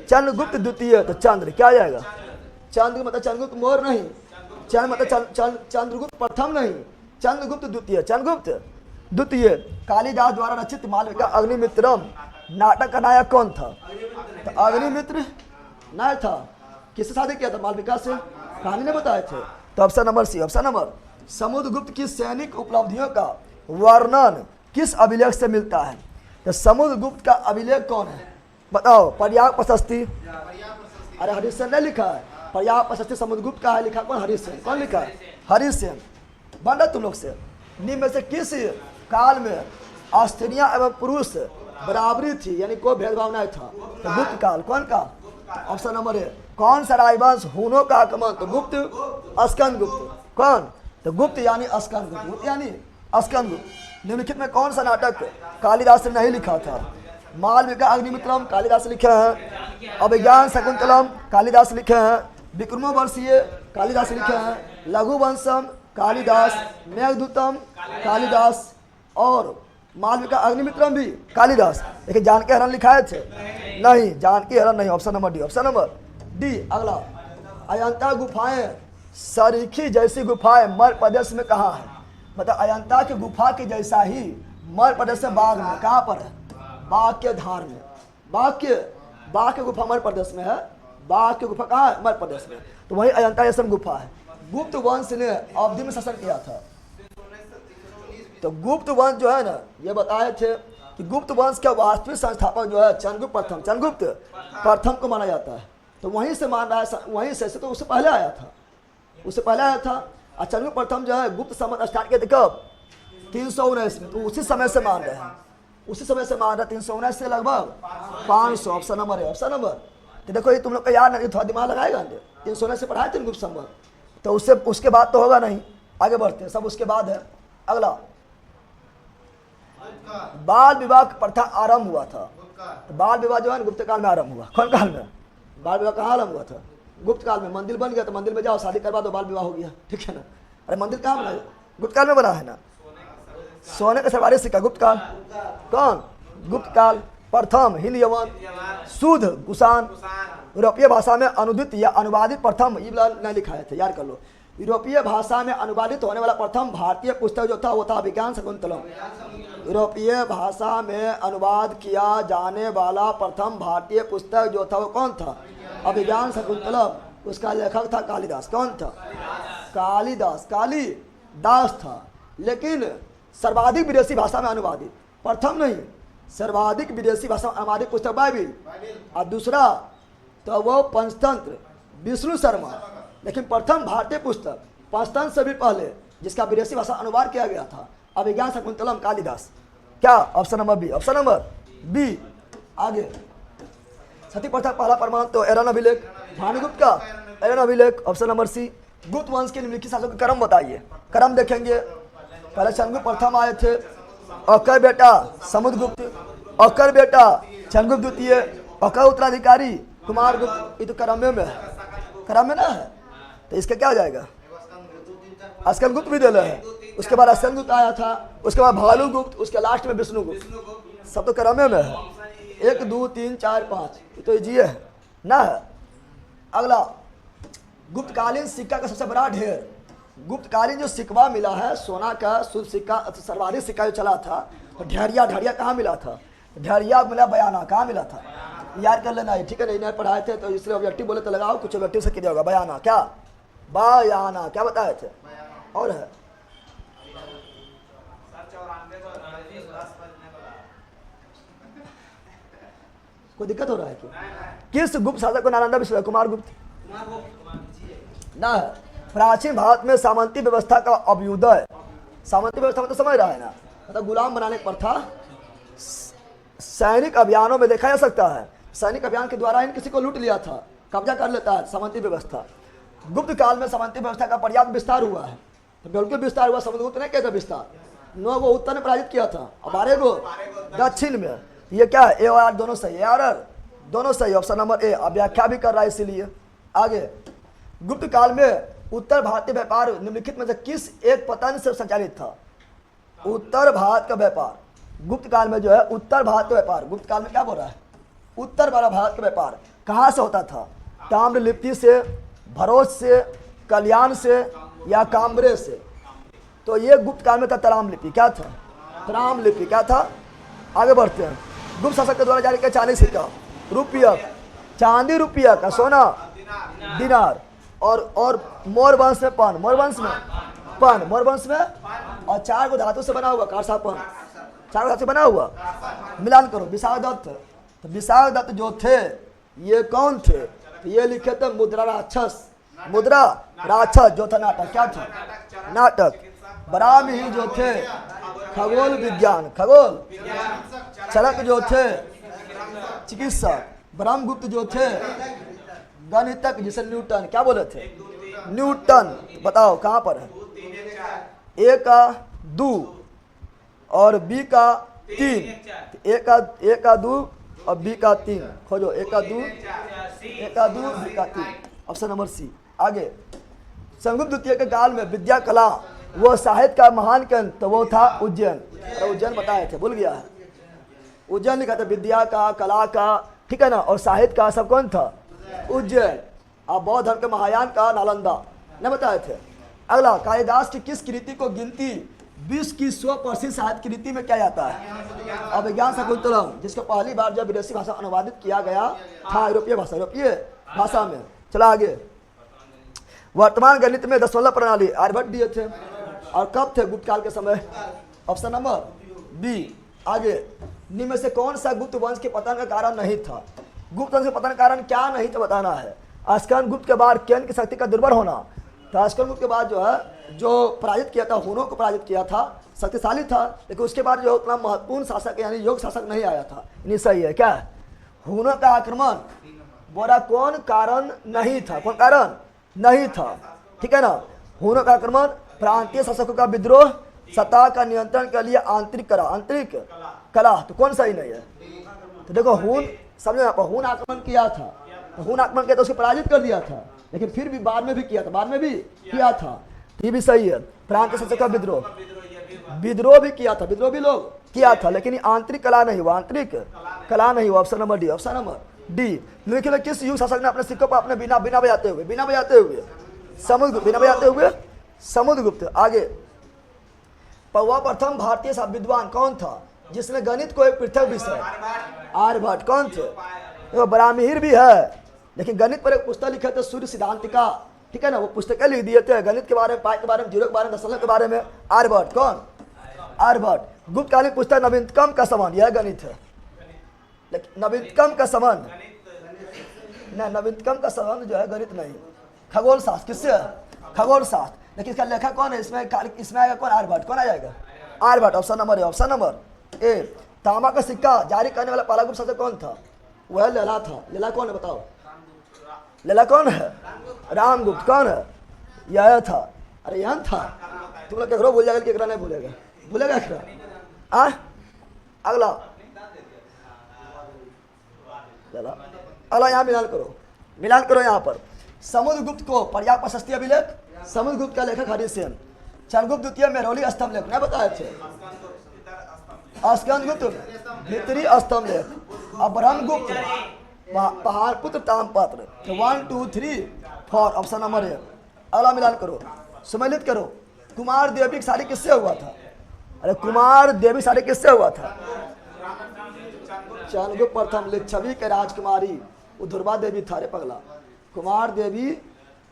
चंद्रगुप्त द्वितीय। तो चंद्र क्या जाएगा? चंद्र मतलब चंद्रगुप्त मौर्य नहीं, चंद्र मतलब चंद्रगुप्त प्रथम नहीं, चंद्रगुप्त द्वितीय। चंद्रगुप्त द्वितीय। कालिदास द्वारा रचित मालविका अग्निमित्रम नाटक का नायक कौन था? तो अग्निमित्र नायक था। किससे शादी किया था? मालविका से। कहानी ने बताए थे। तो option number C, option number. Samudragupta की सैनिक उपलब्धियों का वर्णन किस अभिलेख से मिलता है? तो समुद्रगुप्त का अभिलेख कौन है? बताओ। पर्याप्त प्रशस्ति। अरे हरिसेन ने लिखा है। पर्याप्त प्रशस्ति समुद्रगुप्त का है, लिखा कौन? हरिसेन। कौन लिखा है? हरिसेन। बन रहा तुम लोग से। निम्न में से किस काल में स्त्रियां एवं पुरुष बराबरी थी, यानी कोई भेदभाव नहीं था? तो गुप्त काल। कौन का? ऑप्शन नंबर ए। कौन सा राजवंश हुनों का आक्रमण? तो गुप्त, स्कंदगुप्त। कौन? तो गुप्त यानी स्कंदगुप्त, गुप्त यानी स्कंदगुप्त। निम्नलिखित में कौन सा नाटक कालिदास ने नहीं लिखा था? मालविका अग्निमित्रम कालिदास लिखे हैं, अभिज्ञान शकुंतलम कालिदास लिखे हैं, विक्रमोर्वशीय कालिदास लिखे हैं, लघुवंशम कालिदास, मेघदूतम कालिदास, और मालविका अग्निमित्रम भी कालिदास। लेकिन जानकी हरण लिखाए थे? नहीं, जानकी हरण नहीं। Option number D, option number D. अगला, अजंता गुफाएं सरीखी जैसी गुफाएं मध्य प्रदेश में कहाँ है? मतलब अजंता की गुफा के जैसा ही मध्य प्रदेश में बाघ में, कहाँ पर है? बाघ के धार में। बाघ के गुफा मध्य प्रदेश में है। बाघ की गुफा कहाँ है? मध्य प्रदेश में। तो वही अजंता जैसा गुफा है। गुप्त वंश ने अवधि में शासन किया था। तो गुप्त वंश जो है ना, ये बताए थे कि गुप्त वंश का वास्तविक संस्थापक जो है चंद्रगुप्त प्रथम को माना जाता है। तो वहीं से मान रहा है, वहीं से तो उससे पहले आया था, और चंद्रगुप्त प्रथम जो है गुप्त साम्राज्य स्टार्ट किया था कब? 319 में। तो उसी समय से मान रहे हैं, उसी समय से मान रहे हैं, 319 से लगभग 500। ऑप्शन नंबर है, ऑप्शन नंबर। तो देखो ये तुम लोग का याद नहीं, थोड़ा दिमाग लगाएगा। 319 से पढ़ाए थे गुप्त साम्राज्य, तो उससे उसके बाद तो होगा नहीं। आगे बढ़ते हैं, सब उसके बाद है। अगला, बाल विवाह प्रथा आरंभ हुआ था। तो बाल विवाह जो है गुप्त काल में आरंभ हुआ। कौन काल में? बाल विवाह कहाँ आरंभ हुआ था? गुप्त काल में। मंदिर बन गया तो मंदिर में जाओ, शादी करवा दो, बाल विवाह हो गया। ठीक है ना? अरे मंदिर कहाँ बना? गुप्त काल में बना है ना। सोने का सर्वाधिक सिक्का गुप्त काल। कौन? गुप्त काल। प्रथम हिंद यवन शुद्ध कुषाण। यूरोपीय भाषा में अनुदित या अनुवादित प्रथम, ये नहीं लिखा है, याद कर लो। यूरोपीय भाषा में अनुवादित होने वाला प्रथम भारतीय पुस्तक जो था वो था अभिज्ञान शकुंतलम। यूरोपीय भाषा में अनुवाद किया जाने वाला प्रथम भारतीय पुस्तक जो था वो कौन था? अभिज्ञान शकुंतलम। उसका लेखक था कालिदास। कौन था? कालिदास। कालिदास था। लेकिन सर्वाधिक विदेशी भाषा में अनुवादित, प्रथम नहीं, सर्वाधिक विदेशी भाषा में अनुवादित पुस्तक बाइबिल। और दूसरा तो वो पंचतंत्र विष्णु शर्मा। लेकिन प्रथम भारतीय पुस्तक पंचतंत्र से भी पहले जिसका विदेशी भाषा अनुवाद किया गया था अभिज्ञान शकुंतलम, कालिदास। क्या? Option number B. Option number B. आगे, सती प्रथा पहला प्रमाण तो एरन अभिलेख, भानुगुप्त का एरन अभिलेख। Option number C. गुप्त वंश के निम्नलिखित शासकों के क्रम बताइए। क्रम देखेंगे, पहले चंद्रगुप्त प्रथम आए थे, अकर बेटा समुद्रगुप्त, अकर बेटा चंद्रगुप्त द्वितीय, अकर उत्तराधिकारी कुमारगुप्त। ये तो क्रम में है, क्रम में ना है, तो इसका क्या हो जाएगा? अस्कंदगुप्त विद्यालय है। उसके बाद अस्कंदगुप्त आया था, उसके बाद भालुगुप्त, उसके लास्ट में विष्णुगुप्त। सब तो क्रम में है। 1 2 3 4 5, ये तो जी है ना है। अगला, गुप्तकालीन सिक्का का सबसे बड़ा ढेर। गुप्तकालीन जो सिक्का मिला है सोना का शुद्ध सिक्का, सर्वाधिक सिक्का जो चला था, तो ढेरिया कहाँ मिला था? ढेरिया मिला बयाना। कहाँ मिला था? याद कर लेना है, ठीक है? नहीं पढ़ाए थे तो इसलिए ऑब्जेक्टिव बोले तो लगाओ, कुछ ऑब्जेक्टिव से किया होगा। बयाना। क्या? बयाना। क्या बताए थे? और है कोई दिक्कत हो रहा है क्या? किस गुप्त शासक को नालंदा विश्वविद्यालय? कुमारगुप्त ना है। प्राचीन भारत में सामंती व्यवस्था का अभ्युदय। सामंती व्यवस्था में तो समझ रहा है ना, मतलब गुलाम बनाने पर था। सैनिक अभियानों में देखा जा सकता है, सैनिक अभियान के द्वारा इन किसी को लूट लिया था, कब्जा कर लेता है। सामंती व्यवस्था। गुप्त काल में सामंती व्यवस्था का पर्याप्त विस्तार हुआ है, तो बिल्कुल विस्तार हुआ। समुद्रगुप्त ने किया था विस्तार, 9 गो उत्तर में पराजित किया था और 12 गो दक्षिण में। ये क्या है? ए और आर दोनों सही है, दोनों सही। ऑप्शन नंबर ए। अब व्याख्या भी कर रहा है इसीलिए। आगे, गुप्त काल में उत्तर भारतीय व्यापार निम्नलिखित में से किस एक पतन से संचालित था? उत्तर भारत का व्यापार गुप्त काल में जो है, उत्तर भारत का व्यापार गुप्त काल में क्या बोल रहा है? उत्तर भारत का व्यापार कहाँ से होता था? ताम्रलिप्ति से, भरोच से, कल्याण से या काम्बरे से? तो ये गुप्त काल में था तराम-लिपि। क्या था? तराम-लिपि। क्या था? आगे बढ़ते हैं। गुप्त शासक के द्वारा जारी किया चांदी सिक्का, रुपया, चांदी रुपया का, सोना दिनार, और मोर वंश में पन, मोर वंश में पन, मोर वंश में, और 4 को धातु से बना हुआ कारसापन, 4 धातु से बना हुआ। मिलान करो। विशाख दत्त, तो विशाख दत्त जो थे ये कौन थे? तो ये लिखे थे मुद्रा राक्षस। मुद्रा राक्षस जो था नाटक। क्या था? नाटक। बराहमिहि जो थे खगोल विज्ञान, खगोल। चरक जो थे चिकित्सक। ब्रह्मगुप्त जो थे गणितज्ञ, जिसे न्यूटन क्या बोले थे? न्यूटन। बताओ कहाँ पर है? ए का 2 और बी का 3। ए का 2 और बी का 3 खोजो। ए का 2 बी का 3। Option number C. आगे, चंद्रगुप्त द्वितीय के काल में विद्या कला वो साहित्य का महान केंद्र, तो वो था उज्जैन। अरे उज्जैन बताए थे, भूल गया है? उज्जैन लिखा था, विद्या का, कला का, ठीक है ना, और साहित्य का सब कौन था? उज्जैन। और बौद्ध धर्म के महायान का नालंदा, नहीं बताए थे? अगला, कालिदास की किस कृति को गिनती विश्व की 100 प्रसिद्ध साहित्य कृति में किया जाता है? अभिज्ञान शकुंतलम, जिसको पहली बार जब विदेशी भाषा अनुवादित किया गया था यूरोपीय भाषा में। चला आगे। वर्तमान गणित में दशमलव प्रणाली आर्यभट्ट दिए थे, और कब थे? गुप्त काल के समय। Option number B. आगे, निम्न में से कौन सा गुप्त वंश के पतन का कारण नहीं था? गुप्त वंश के पतन का कारण क्या नहीं था बताना है। अस्कंदगुप्त के बाद केंद्र की शक्ति का दुर्बल होना, ताशकंद के बाद जो है जो पराजित किया था, हुनों को पराजित किया था, शक्तिशाली था, लेकिन उसके बाद जो उतना महत्वपूर्ण शासक यानी योग शासक नहीं आया था। नहीं सही है क्या? हुनों का आक्रमण बोला कौन कारण नहीं था, कौन कारण नहीं था, ठीक है ना। हुनों का आक्रमण, प्रांतीय शासकों का विद्रोह, सत्ता का नियंत्रण के लिए आंतरिक कला, आंतरिक कला, तो कौन सही नहीं है? तो देखो हुन, समझो यहाँ पर हुन आक्रमण किया था, तो हुन आक्रमण किया तो उसको पराजित कर दिया था, लेकिन फिर भी बाद में भी किया था, बाद में भी किया था, ये भी सही है। प्रांतीय शासकों का विद्रोह, विद्रोह भी किया था, विद्रोह भी लोग किया था, लेकिन आंतरिक कला नहीं हुआ, आंतरिक कला नहीं हुआ। Option number D, option number D. लेकिन किस युग शासक ने अपने सिक्कों पर अपने बिना बजाते हुए समुद्रगुप्त, बिना बजाते हुए समुद्रगुप्त। आगे, पौवा प्रथम भारतीय विद्वान कौन था जिसने गणित को एक पृथक विषय, आर्यभट्ट। कौन थे? देखो ब्राह्मीर भी है, लेकिन गणित पर एक पुस्तक लिखे थे सूर्य सिद्धांतिका, ठीक है ना, वो पुस्तकें लिख दिए थे गणित के बारे में, पाई के बारे में, जीरो के बारे में, दशमलव के बारे में। आर्यभट्ट। कौन? आर्यभट्ट। गुप्तकालीन पुस्तक नवीनतम का संबंध, यह गणित है, लेकिन नवीनतम का संबंध न, नवीनतम का संबंध जो है गणित नहीं, खगोल शास्त्र। किससे? खगोल शास्त्र। लेकिन इसका लेखक कौन है? इसमें आएगा कौन? आर्यभट्ट। कौन आ जाएगा? Aryabhata. Option number A, option number A. तांबा का सिक्का जारी करने वाला पहला गुप्त शासक कौन था? वह लेला था। लेला कौन है बताओ? लेला कौन है? रामगुप्त। कौन है? यह था। अरे यह था, तुम लोग केकरो भूल जाएगा, केकरा नहीं भूलेगा, भूलेगा केकरा? अगला लेला। अगला यहाँ मिलान करो, मिलान करो यहाँ पर। समुद्रगुप्त को पर्याप्त प्रशस्ति अभिलेख, समुद्रगुप्त का लेखक हरिसेन। चंद्रगुप्त द्वितीय मेहरौली स्तंभ लेख नहीं बताए थे। स्कंदगुप्त भीतरी स्तंभ लेख। अब ब्रह्मगुप्त पहाड़पुत्र ताम्रपत्र। 1 2 3 4, ऑप्शन नंबर ए। अगला मिलान करो, सम्मिलित करो। कुमार देवी की शादी किससे हुआ था? अरे कुमार देवी शादी किससे हुआ था? चंद्रगुप्त प्रथम लिच्छवी के राजकुमारी उद्धुरवा देवी था। रे पगला, कुमार देवी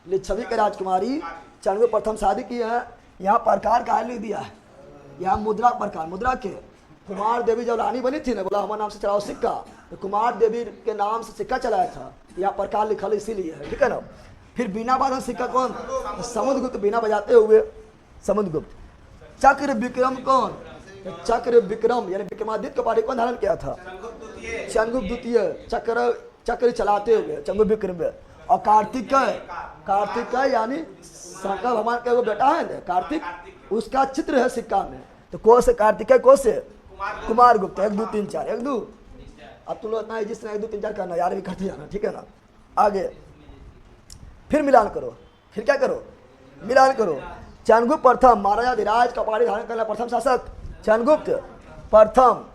लिच्छवी के राजकुमारी चंद्रगुप्त प्रथम शादी की है। यहाँ प्रकार का लिख दिया है, यहाँ मुद्रा प्रकार, मुद्रा के। कुमार देवी जब रानी बनी थी ना, बोला हमारे नाम से चलाओ सिक्का, तो कुमार देवी के नाम से सिक्का चलाया था, यहाँ प्रकार लिखल इसीलिए है, ठीक है ना। फिर बिना बाधन सिक्का कौन? समुद्रगुप्त, बिना बजाते हुए समुद्रगुप्त। चक्र विक्रम कौन? चक्र विक्रम यानी विक्रमादित्य उपाधि कौन धारण किया था? चंद्रगुप्त द्वितीय। चक्र, चक्र चलाते हुए चंद्रगुप्त विक्रम। और कार्तिक यानी शंकर भगवान का वो बेटा है ना कार्तिक, उसका चित्र है सिक्का में। तो को से कार्तिक है, को से कुमार गुप्त। 1 2 3 4, 1 2। अब तुम लोग इतना जिस तरह 1 2 3 4 करना, यार भी करते जाना, ठीक है ना। आगे फिर मिलान करो, फिर क्या करो? मिलान करो। चंद्रगुप्त प्रथम महाराजा धीराज का उपाधि धारण करना प्रथम शासक चंद्रगुप्त प्रथम।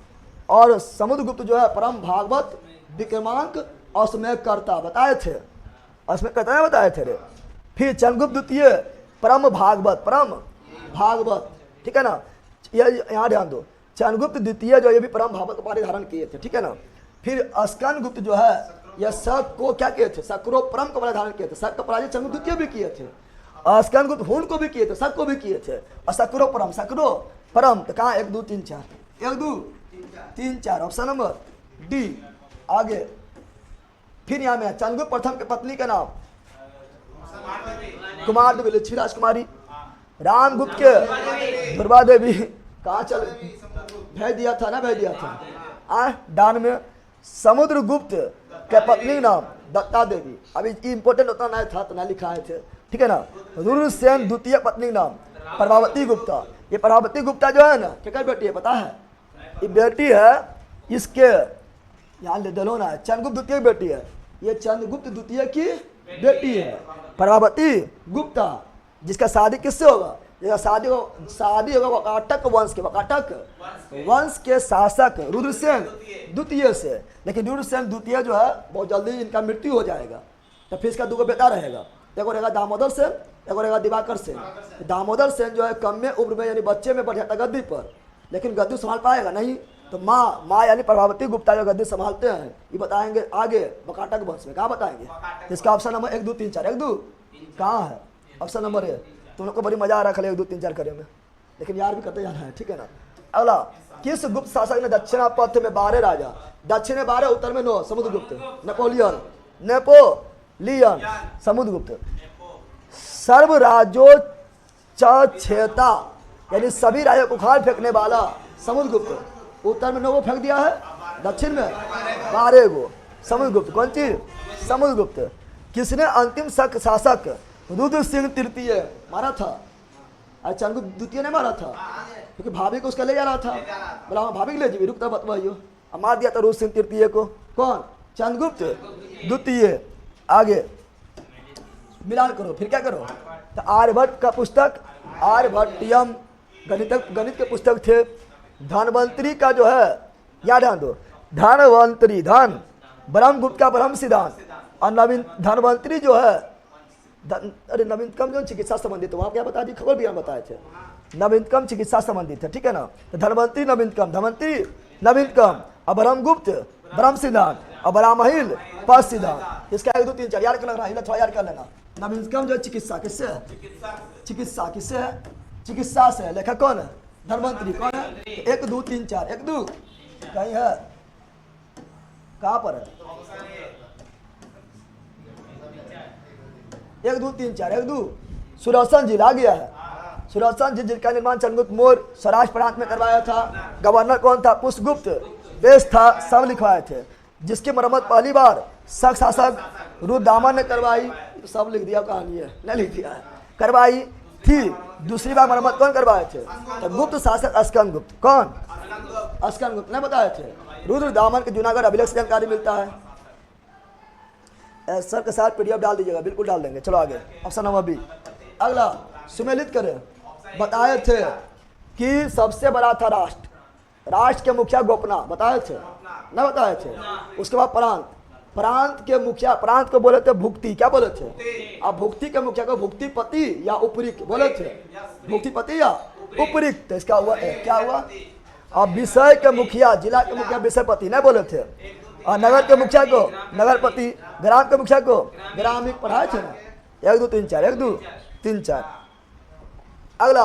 और समुद्रगुप्त जो है परम भागवत विक्रमांक और समय कर्ता बताए थे, उसमें कहता बताए थे रे। फिर चंद्रगुप्त द्वितीय परम भागवत, परम भागवत, ठीक है ना। यह यहाँ ध्यान दो, चंद्रगुप्त द्वितीय जो ये भी परम भागवत उपाधि धारण किए थे, ठीक है ना। फिर स्कंदगुप्त जो है यह शक को क्या किए थे? शक्रो परम का उपाधि धारण किए थे। शक का पराजय चंद्रगुप्त द्वितीय भी किए थे, स्कंदगुप्त हुन को भी किए थे, शक को भी किए थे। और शक्रो परम तो कहाँ? 1 2 3 4, 1 2 3 4, ऑप्शन नंबर डी। आगे फिर यहाँ में चंद्रगुप्त प्रथम के पत्नी का नाम कुमार देवी लिच्छवी राजकुमारी। रामगुप्त के दुर्वा देवी कहाँ चल भेज दिया था ना, भेज दिया था दान में। समुद्रगुप्त के पत्नी नाम दत्ता देवी। अभी इंपोर्टेंट उतना नहीं था तो ना लिखा थे, ठीक है ना। रुद्रसेन द्वितीय पत्नी नाम प्रभावती गुप्ता। ये प्रभावती गुप्ता जो है ना क्या बेटी है पता है? ये बेटी है इसके, यहाँ ले दलो ना, चंद्रगुप्त द्वितीय की बेटी है। ये चंद्रगुप्त द्वितीय की बेटी है प्रभावती गुप्ता, जिसका शादी किससे होगा? जिसका शादी होगा वकाटक वंश के, वकाटक वंश के शासक रुद्रसेन द्वितीय से। लेकिन रुद्रसेन द्वितीय जो है बहुत जल्दी इनका मृत्यु हो जाएगा, तो फिर इसका 2 बेटा रहेगा, एक रहेगा दामोदर सेन, एक रहेगा दिवाकर सेन। दामोदर सेन जो है कम में उम्र में यानी बच्चे में बढ़ जाता गद्दी पर, लेकिन गद्दी संभाल पाएगा नहीं। तो माँ यानी प्रभावती गुप्ता जो गद्दी संभालते हैं, ये बताएंगे आगे वकाटक वंश में। कहाँ बताएंगे? इसका ऑप्शन नंबर 1 2 3 4, 1 2 कहाँ है? ऑप्शन नंबर ए। तुम लोग को बड़ी मजा आ रहा है 1 2 3 4 करे में, लेकिन यार भी करते जाना है, ठीक है ना। अगला, किस गुप्त शासक ने दक्षिणा पथ में 12 राजा, दक्षिण में 12 उत्तर में 9? समुद्रगुप्त। नेपोलियन, समुद्रगुप्त। सर्व राजो छेता, यानी सभी राज्यों को उखाड़ फेंकने वाला समुद्रगुप्त। उत्तर में 9 फेंक दिया है, दक्षिण में 12 गो। समुद्रगुप्त कौन चीज? समुद्रगुप्त। किसने अंतिम शासक रुद्र सिंह तृतीय मारा था? आज चंद्रगुप्त द्वितीय ने मारा था, क्योंकि भाभी को उसका ले जा रहा था। बोला हाँ भाभी ले जी, रुकता बतवाइयो। अब मार दिया था रुद्र सिंह तृतीय को। कौन? चंद्रगुप्त द्वितीय। आगे मिलान करो, फिर क्या करो? तो आर्यभट्ट का पुस्तक आर्यभट्टियम गणित के पुस्तक थे। धनवंतरी का जो है याद ध्यान दो, धनवंतरी धन, ब्रह्मगुप्त का ब्रह्म सिद्धांत, और नवीन धनवंतरी जो है अरे नवीनतम जो चिकित्सा संबंधित, वहाँ क्या बता दी? खबर भी हम बताए थे, नवीनतम चिकित्सा संबंधित है, ठीक है ना। तो धनवंतरी नवीनतम, धनवंतरी नवीनतम, और ब्रह्मगुप्त ब्रह्म सिद्धांत, और बरामहिल पद सिद्धांत। इसका 1 2 3 4 याद कर लग रहा है, थोड़ा याद कर लेना। नवीनतम जो चिकित्सा किससे है? चिकित्सा किससे है? चिकित्सा से है। लेखक कौन है? धनवंतरी। कौन है? 1 2 3 4 1 2 कहीं है, कहाँ पर है? 1 2 3 4 1 2 सुदर्शन जी आ गया है। सुदर्शन जी जिनका निर्माण चंद्रगुप्त मौर्य स्वराज प्रांत में करवाया था। गवर्नर कौन था? पुष्पगुप्त। देश था, सब लिखवाए थे। जिसकी मरम्मत पहली बार शक शासक रुद्रदामन ने करवाई, सब लिख दिया, कहानी है नहीं लिख दिया है, करवाई थी। दूसरी बार मरम्मत कौन करवाए थे? तो गुप्त शासक अस्कंदगुप्त। कौन? अस्कंदगुप्त ने बताए थे। रुद्रदामन के जूनागढ़ अभिलेख से जानकारी मिलता है। सर के साथ पीडीएफ डाल दीजिएगा, बिल्कुल डाल देंगे। चलो आगे, ऑप्शन नंबर बी। अगला सुमेलित करें। बताए थे कि सबसे बड़ा था राष्ट्र, राष्ट्र के मुखिया गोपना, बताए थे ना? बताए थे। उसके बाद प्रांत, प्रांत के मुखिया, प्रांत को बोले थे भुक्ति, क्या बोले थे? अब भुक्ति के मुखिया को भुक्तिपति या उपरिक्त बोले थे, भुक्तिपति या उपरिक्त। तो इसका हुआ क्या हुआ? अब विषय के मुखिया, जिला के मुखिया विषयपति नहीं बोले थे, और नगर के मुखिया को नगरपति, ग्राम के मुखिया को ग्रामीण, पढ़ाए थे ना। 1 2 3 4 1 2 3 4। अगला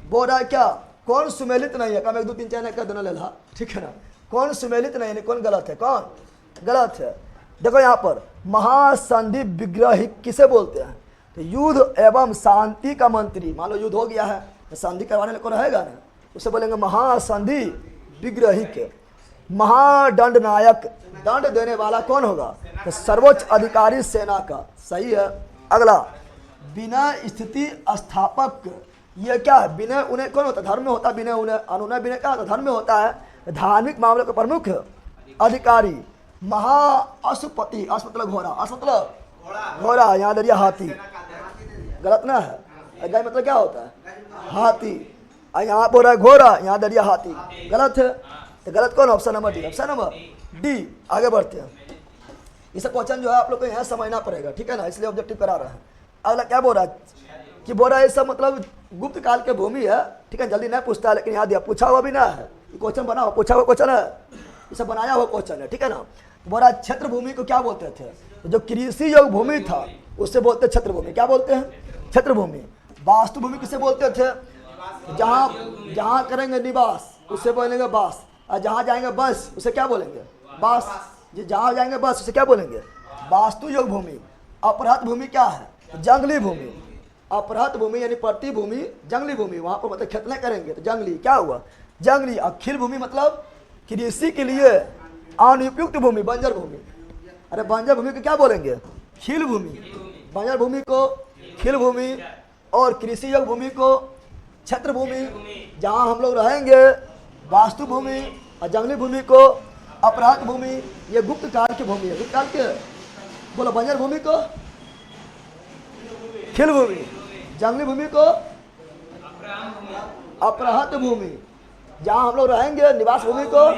बोल रहा है क्या? कौन सुमेलित नहीं है? कम 1 2 3 4 कर देना लेला, ठीक है ना। कौन सुमेलित नहीं है, कौन गलत है? कौन गलत है? देखो यहाँ पर महासंधि विग्रह किसे बोलते हैं? तो युद्ध एवं शांति का मंत्री। मान लो युद्ध हो गया है तो संधि करवाने को रहेगा ना, उसे बोलेंगे महासंधि विग्रहिक। महादंड नायक, दंड देने वाला कौन होगा? तो सर्वोच्च अधिकारी सेना का। सही है। अगला विनय स्थिति स्थापक, ये क्या है? विनय उन्हें कौन होता है? धर्म में होता है विनय उन्हें, अनुनय विनय क्या होता है? धर्म में होता है। धार्मिक मामलों के प्रमुख अधिकारी। महाअश्वपति, अश्व मतलब घोड़ा, अश्व मतलब घोड़ा, यहाँ दरिया हाथी, गलत ना है? गाय मतलब क्या होता है? हाथी। यहाँ बोल रहा है घोड़ा, यहाँ दरिया हाथी, गलत है। तो गलत कौन? Option number D. Option number D. आगे बढ़ते हैं। ये सब क्वेश्चन जो है आप लोग को यहाँ समझना पड़ेगा, ठीक है ना, इसलिए ऑब्जेक्टिव करा रहे हैं। अगला क्या बोल रहा है? कि बोल रहा है ये सब मतलब गुप्त काल के भूमि है, ठीक है, जल्दी नहीं पूछता है, लेकिन यहाँ दिया, पूछा हुआ भी ना है, क्वेश्चन बना हुआ, पूछा हुआ क्वेश्चन है, ये सब बनाया हुआ क्वेश्चन है, ठीक है ना। बोल रहा है क्षेत्र भूमि को क्या बोलते थे? जो कृषि योग भूमि था उससे बोलते क्षेत्र भूमि। क्या बोलते हैं? क्षेत्र भूमि। वास्तु भूमि किसे बोलते थे? जहाँ करेंगे निवास उससे बोलेंगे बास, और जहाँ जाएंगे बस उसे क्या बोलेंगे? बास। जहाँ जाएंगे बस उसे क्या बोलेंगे? वास्तु योग भूमि। अपहृत भूमि क्या है? जंगली भूमि। अपहृत भूमि यानी प्रति भूमि जंगली भूमि, वहाँ पर मतलब खेत नहीं करेंगे तो जंगली, क्या हुआ? जंगली। अखिल भूमि मतलब कृषि के लिए अनुपयुक्त भूमि, बंजर भूमि। अरे बंजर भूमि को क्या बोलेंगे? खील भूमि। बंजर भूमि को खील भूमि, और कृषि योग भूमि को क्षेत्र भूमि, जहाँ हम लोग रहेंगे वास्तु भूमि, और जंगली भूमि को अपहृत भूमि। ये गुप्त काल की भूमि है। गुप्त काल के बोलो। बंजर भूमि को खील भूमि, जंगली भूमि को अपहृत भूमि, जहाँ हम लोग रहेंगे निवास भूमि को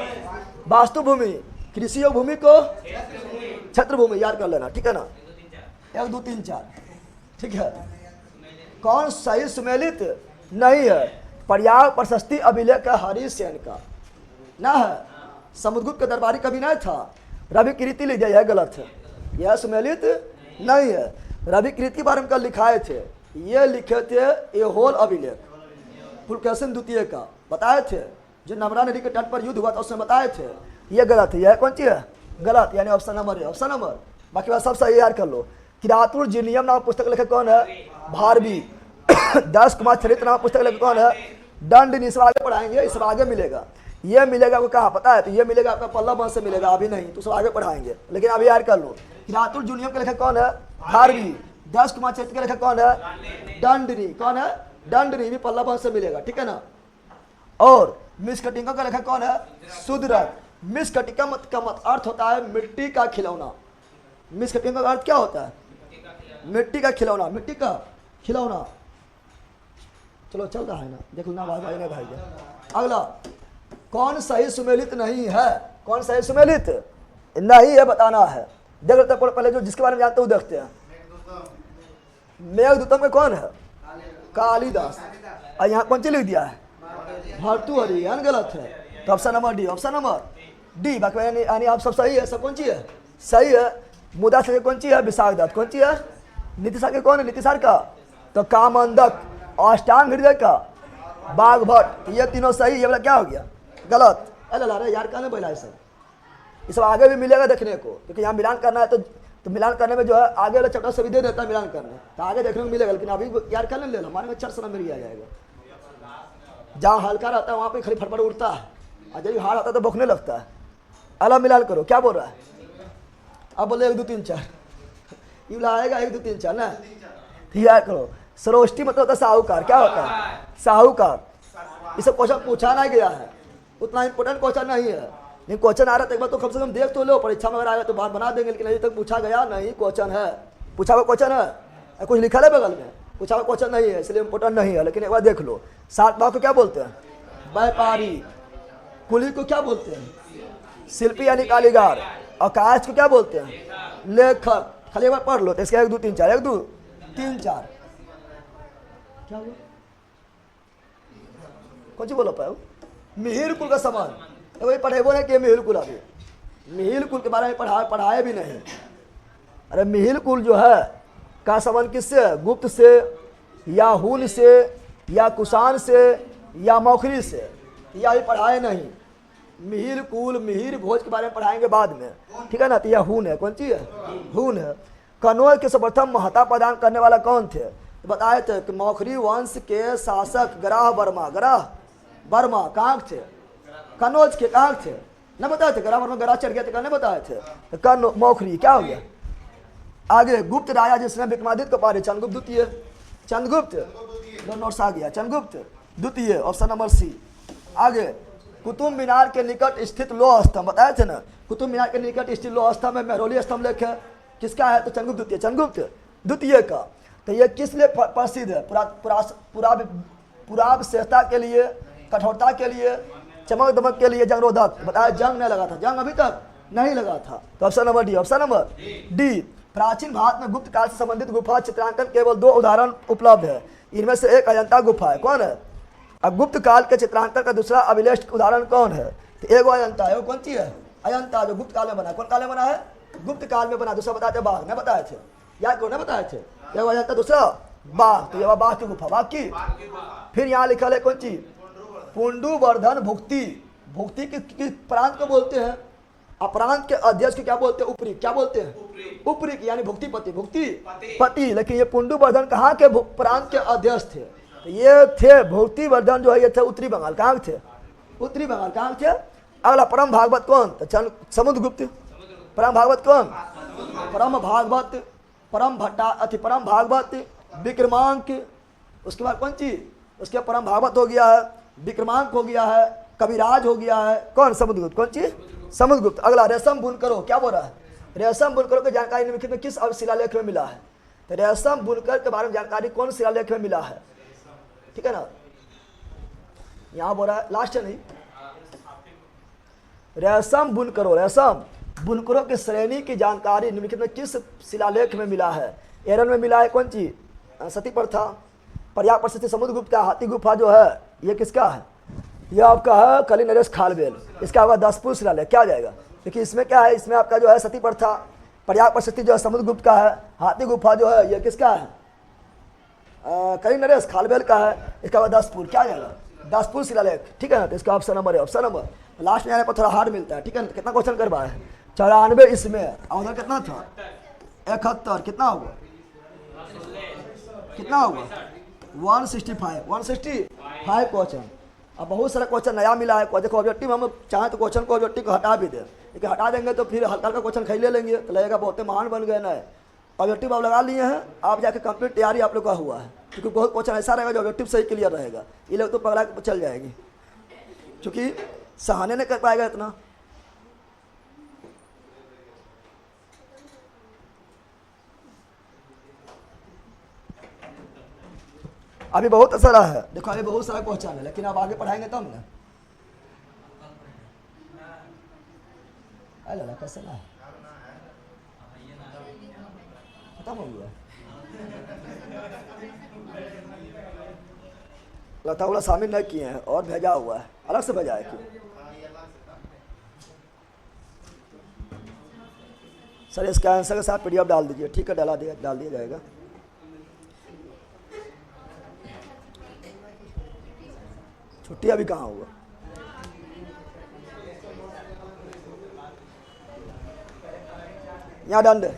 वास्तु भूमि, कृषि योग भूमि को क्षेत्र भूमि। याद कर लेना, ठीक है ना। 1 2 3 4, ठीक है। कौन सही सुमेलित नहीं है? प्रयाग प्रशस्ति अभिलेख है हरिसेन का ना है, समुद्रगुप्त के दरबारी कभी नहीं था। रवि कीर्ति लिख दिया, यह गलत है, यह सुमेलित नहीं है। रवि कीर्ति के बारे में कल लिखाए थे, ये लिखे थे एहोल अभिलेख पुलकेशिन द्वितीय का, बताए थे। जो नर्मदा नदी के तट पर युद्ध हुआ था उसमें बताए थे। ये गलत है। यह कौन सी है? गलत, यानी ऑप्शन नंबर है। ऑप्शन नंबर, बाकी बात सब सही याद कर लो। किरातुर जिनियम नाम पुस्तक लेखक कौन है? भारवी। 10 कुमार चरित नाम पुस्तक लेखक कौन है? दंडनी। सब आगे पढ़ाएंगे, इस आगे मिलेगा। ये मिलेगा आपको कहाँ पता है? तो ये मिलेगा आपका पल्लव वंश से मिलेगा, अभी नहीं, तो सब आगे पढ़ाएंगे, लेकिन अभी याद कर लो। किरातुल जूनियम के लेखक कौन है? भारवी। 10 कुमार चरित्र के लेखक कौन है? दंडनी। कौन है? दंडनी, भी पल्लव वंश से मिलेगा, ठीक है ना। और मिस्कटिका का लेखक कौन है? शूद्रक। मिस्कटिका मत का मत अर्थ होता है मिट्टी का खिलौना। मिस्कटिका का अर्थ क्या होता है? मिट्टी का खिलौना, मिट्टी का खिलौना। चलो चल रहा है ना, देख लो भाई भाई ने भाई। अगला, कौन सही सुमेलित नहीं है? कौन सही सुमेलित नहीं है बताना है। देख लेते पहले जो जिसके बारे में जानते हो देखते हैं। मेघदूतम में कौन है? कालिदास। और यहाँ कौन सी लिख दिया है? भर्तृहरि, गलत है। तो option number D, option number D. बाकी यानी आप सब सही है, सब कौन सी है? सही है। मुदा से कौन सी है? विशाखदत्त। कौन सी है? नीतिशार के कौन है? नीतिशार का तो कामंदक। अष्टांग हृदय का बाघभट्ट। ये तीनों सही। ये वाला क्या हो गया? गलत। अरे यार कहने पहला है सर, ये सब आगे भी मिलेगा देखने को, क्योंकि यहाँ मिलान करना है तो मिलान करने में जो है आगे वाला चैप्टर सभी दे देता है मिलान करने, तो आगे देखने को मिलेगा। लेकिन अभी यार कर ले लो, हमारे में 4 नंबर ही आ जाएगा। जहाँ हल्का रहता है वहाँ पे खाली फटफट उड़ता है, और जब हार्ड आता है तो बौखने लगता है। अलग मिलान करो, क्या बोल रहा है? अब बोले 1 2 3 4, ये आएगा 1 2 3 4 ना। याद करो, सरोष्टि मतलब होता है साहूकार। क्या होता है? साहूकार। ये सब क्वेश्चन पूछा नहीं गया है, उतना इंपॉर्टेंट क्वेश्चन नहीं है, लेकिन क्वेश्चन आ रहा था एक बार तो कम से कम देख तो लो, परीक्षा में अगर आएगा तो बात बना देंगे, लेकिन अभी तक पूछा गया नहीं क्वेश्चन है। पूछा हुआ क्वेश्चन है, कुछ लिखा है बगल में, पूछा हुआ क्वेश्चन नहीं है, इसलिए इंपॉर्टेंट नहीं है, लेकिन एक बार देख लो। 7 भाव को क्या बोलते हैं? व्यापारी। कुली को क्या बोलते हैं? शिल्पी यानी कारीगर। और कास्ट को क्या बोलते हैं? लेखक। खाली एक बार पढ़ लो तो इसका 1 2 3 4, 1 2 3 4 क्या हुआ? कौन सी बोलो पाओ? मिहिर कुल का समान। वही पढ़ेबो नहीं कि मिहिर कुल, अभी मिहिर कुल के बारे में पढ़ाए भी नहीं। अरे मिहिर कुल जो है का संबंध किससे? गुप्त से या हुन से या कुषाण से या मौखरी से, या भी पढ़ाए नहीं। मिहिर कुल, मिहिर भोज के बारे में पढ़ाएंगे बाद में, ठीक है ना। तो यह हुन है, कौन सी है? हुन है। कनौज के सर्वप्रथम महत्ता प्रदान करने वाला कौन थे? तो बताए थे कि मौखरी वंश के शासक ग्राह वर्मा। ग्राह वर्मा कहाँ थे? कनौज के। कहाँ थे? न बताए थे? ग्राह वर्मा ग्राह चढ़ गया थे, कहने बताए थे। तो मौखरी क्या हो गया? आगे गुप्त राजा जिसने विक्रमादित्य को पारे, चंद्रगुप्त द्वितीय। चंद्रगुप्त दो नोट्स आ गया, चंद्रगुप्त द्वितीय, ऑप्शन नंबर सी। आगे कुतुब मीनार के निकट स्थित लोह स्तंभ, बताए थे ना। कुतुब मीनार के निकट स्थित लोह स्तंभ में मेहरौली स्तंभ लेख है, किसका है? तो चंद्रगुप्त द्वितीय। चंद्रगुप्त द्वितीय का। तो ये किस लिए प्रसिद्ध है? पुराविशेषता के लिए, कठोरता के लिए, चमक दमक के लिए, जंगरोधक। बताया जंग नहीं लगा था, जंग अभी तक नहीं लगा था। तो option number D, option number D. प्राचीन भारत में गुप्त काल से संबंधित गुफा चित्रांकन केवल 2 उदाहरण उपलब्ध है, इनमें से एक अजंता गुफा है। कौन है? अब गुप्त काल के चित्रांकन का दूसरा अभिलेख उदाहरण कौन है? तो एक अजंता है, वो कौन सी है? अजंता, जो गुप्त काल में बना। कौन काल में बना है? गुप्त काल में बना। दूसरा बताए थे बाघ, नहीं बताए थे? याद करो, नहीं बताए थे? एक अजंता, दूसरा बाघ। तो ये बाघ की गुफा, बाघ की। फिर यहाँ लिखा है कौन सी? पुंडुवर्धन भुक्ति। भुक्ति किस प्रांत को बोलते हैं? अपरांत के अध्यक्ष को क्या बोलते हैं? उपरी। क्या बोलते हैं? उपरी की, यानी भुक्तिपति। भुक्तिपति। लेकिन ये पुंडुवर्धन कहाँ के प्रांत के अध्यक्ष थे? तो ये थे भुक्तिवर्धन जो है, ये थे उत्तरी बंगाल। कहाँ थे? उत्तरी बंगाल। कहाँ थे? अगला परम भागवत कौन? तो समुद्रगुप्त। परम भागवत कौन? परम भागवत, परम भागवत विक्रमांक। उसके बाद कौन सी? उसके परम भागवत हो गया है, विक्रमांक हो गया है, कविराज हो गया है। कौन? समुद्रगुप्त। कौन सी? समुद्रगुप्त। अगला रेशम बुनकरों, क्या बोल रहा है? रेशम बुनकरों की जानकारी निम्नलिखित में किस शिलालेख में मिला है? तो रेशम बुनकर के बारे में जानकारी कौन शिलालेख में मिला है? ठीक है ना, यहाँ बोल रहा है, लास्ट है नहीं। रेशम बुनकरों की श्रेणी की जानकारी निम्नलिखित में किस शिलालेख में मिला है? एरन में मिला है। कौन सी? सती प्रथा। पर्याप्त प्रसिद्ध समुद्रगुप्त का हाथी गुफा जो है, ये किसका है? ये आपका है कली नरेश खालवेल। इसका होगा 10 शिलालेख। क्या आ जाएगा? देखिए इसमें क्या है, इसमें आपका जो है सती प्रथा, पर्याप्त प्रसिद्धि जो है समुद्रगुप्त का है, हाथी गुफा जो है ये किसका है? कली नरेश खालवेल का है। इसका होगा 10 क्या आ जाएगा? 10 शिलालेख। ठीक है ना, तो इसका ऑप्शन नंबर है, ऑप्शन नंबर। लास्ट में आने पर थोड़ा हार्ड मिलता है, ठीक है ना। कितना क्वेश्चन करवा है? 94 इसमें, और उधर कितना था? 71। कितना होगा? कितना होगा 165 क्वेश्चन। अब बहुत सारा क्वेश्चन नया मिला है। देखो ऑब्जेक्टिव हम चाहें तो क्वेश्चन को ऑब्जेक्टिव को हटा भी दें, लेकिन हटा देंगे तो फिर हल्का हल्का क्वेश्चन खाई ले लेंगे तो लगेगा बहुत महान बन गए ना। ऑब्जेक्टिव आप लगा लिए हैं, आप जाके कंप्लीट तैयारी आप लोग का हुआ है, क्योंकि बहुत क्वेश्चन ऐसा रहेगा जो ऑब्जेक्टिव सही क्लियर रहेगा। ये लोग तो पकड़ा के चल जाएगी, क्योंकि सहाने नहीं कर पाएगा इतना। अभी बहुत असर है, देखो अभी बहुत सारा क्वेश्चन है, लेकिन आप आगे पढ़ाएंगे तब ना। अरे कैसे ना खत्म हो गया, लगता वाला शामिल नहीं किए हैं और भेजा हुआ है, अलग से भेजा है क्यों? सर इसका आंसर के साथ पीडीएफ डाल दीजिए। ठीक है, डाल दिया जाएगा। छुट्टी अभी कहाँ हुआ? यहाँ ध्यान दे,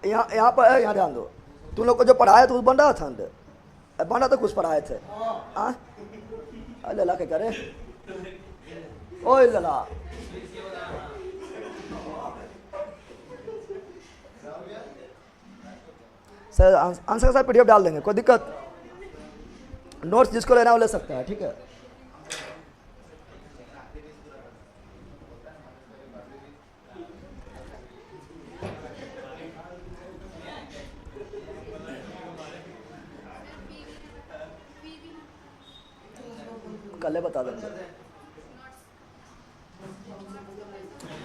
यहाँ पर है, यहाँ ध्यान दो। तुम लोग को जो पढ़ाया तो बन रहा था अंदर, बना तो कुछ पढ़ाए थे। लला क्या करे, ओ लला सर आंसर के साथ पीडीएफ डाल देंगे, कोई दिक्कत। नोट्स जिसको लेना वो ले सकता है, ठीक है। कल बता देंगे।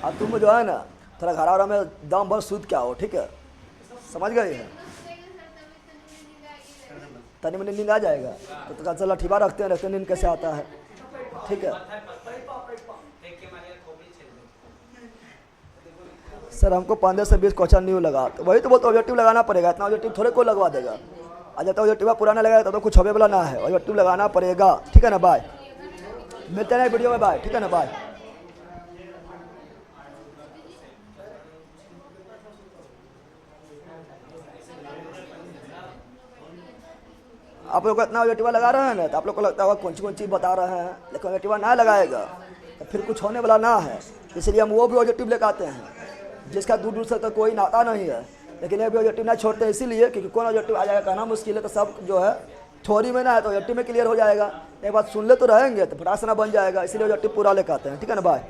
अब तुम जो है ना थोड़ा घर आरा में दम भर सूद क्या हो, ठीक है, समझ गए हैं। तनी मनी नींद आ जाएगा तो चल लठीबा रखते हैं नींद कैसे आता है, ठीक है। सर हमको 15 से 20 क्वेश्चन न्यू लगा, तो वही तो बोलते ऑब्जेक्टिव लगाना पड़ेगा, इतना ऑब्जेक्टिव थोड़े कोई लगवा देगा। आ जाता ऑब्जेक्टिव पुराना लगाएगा तो कुछ होने वाला ना है, ऑब्जेक्टिव लगाना पड़ेगा, ठीक है ना। बाय, मिलते हैं वीडियो में, बाय, ठीक है ना, बाय। आप लोग इतना ऑब्जेक्टिव लगा रहे हैं ना, तो आप लोग को लगता होगा कौन सी बता रहे हैं, लेकिन ऑब्जेक्टिव ना लगाएगा तो फिर कुछ होने वाला ना है। इसलिए हम वो भी ऑब्जेक्टिव लेकर आते हैं जिसका दूर दूर से तो कोई नाता नहीं है, लेकिन ये भी ऑब्जेक्टिव ना छोड़ते हैं, इसीलिए क्योंकि कौन ऑब्जेक्टिव आ जाएगा कहना मुश्किल है। तो सब जो है थ्योरी में ना है तो ऑब्जेक्टिव में क्लियर हो जाएगा। एक बात सुन ले तो रहेंगे तो फटाक से ना बन जाएगा, इसलिए ऑब्जेक्टिव पूरा लेकर आते हैं, ठीक है ना। बाय।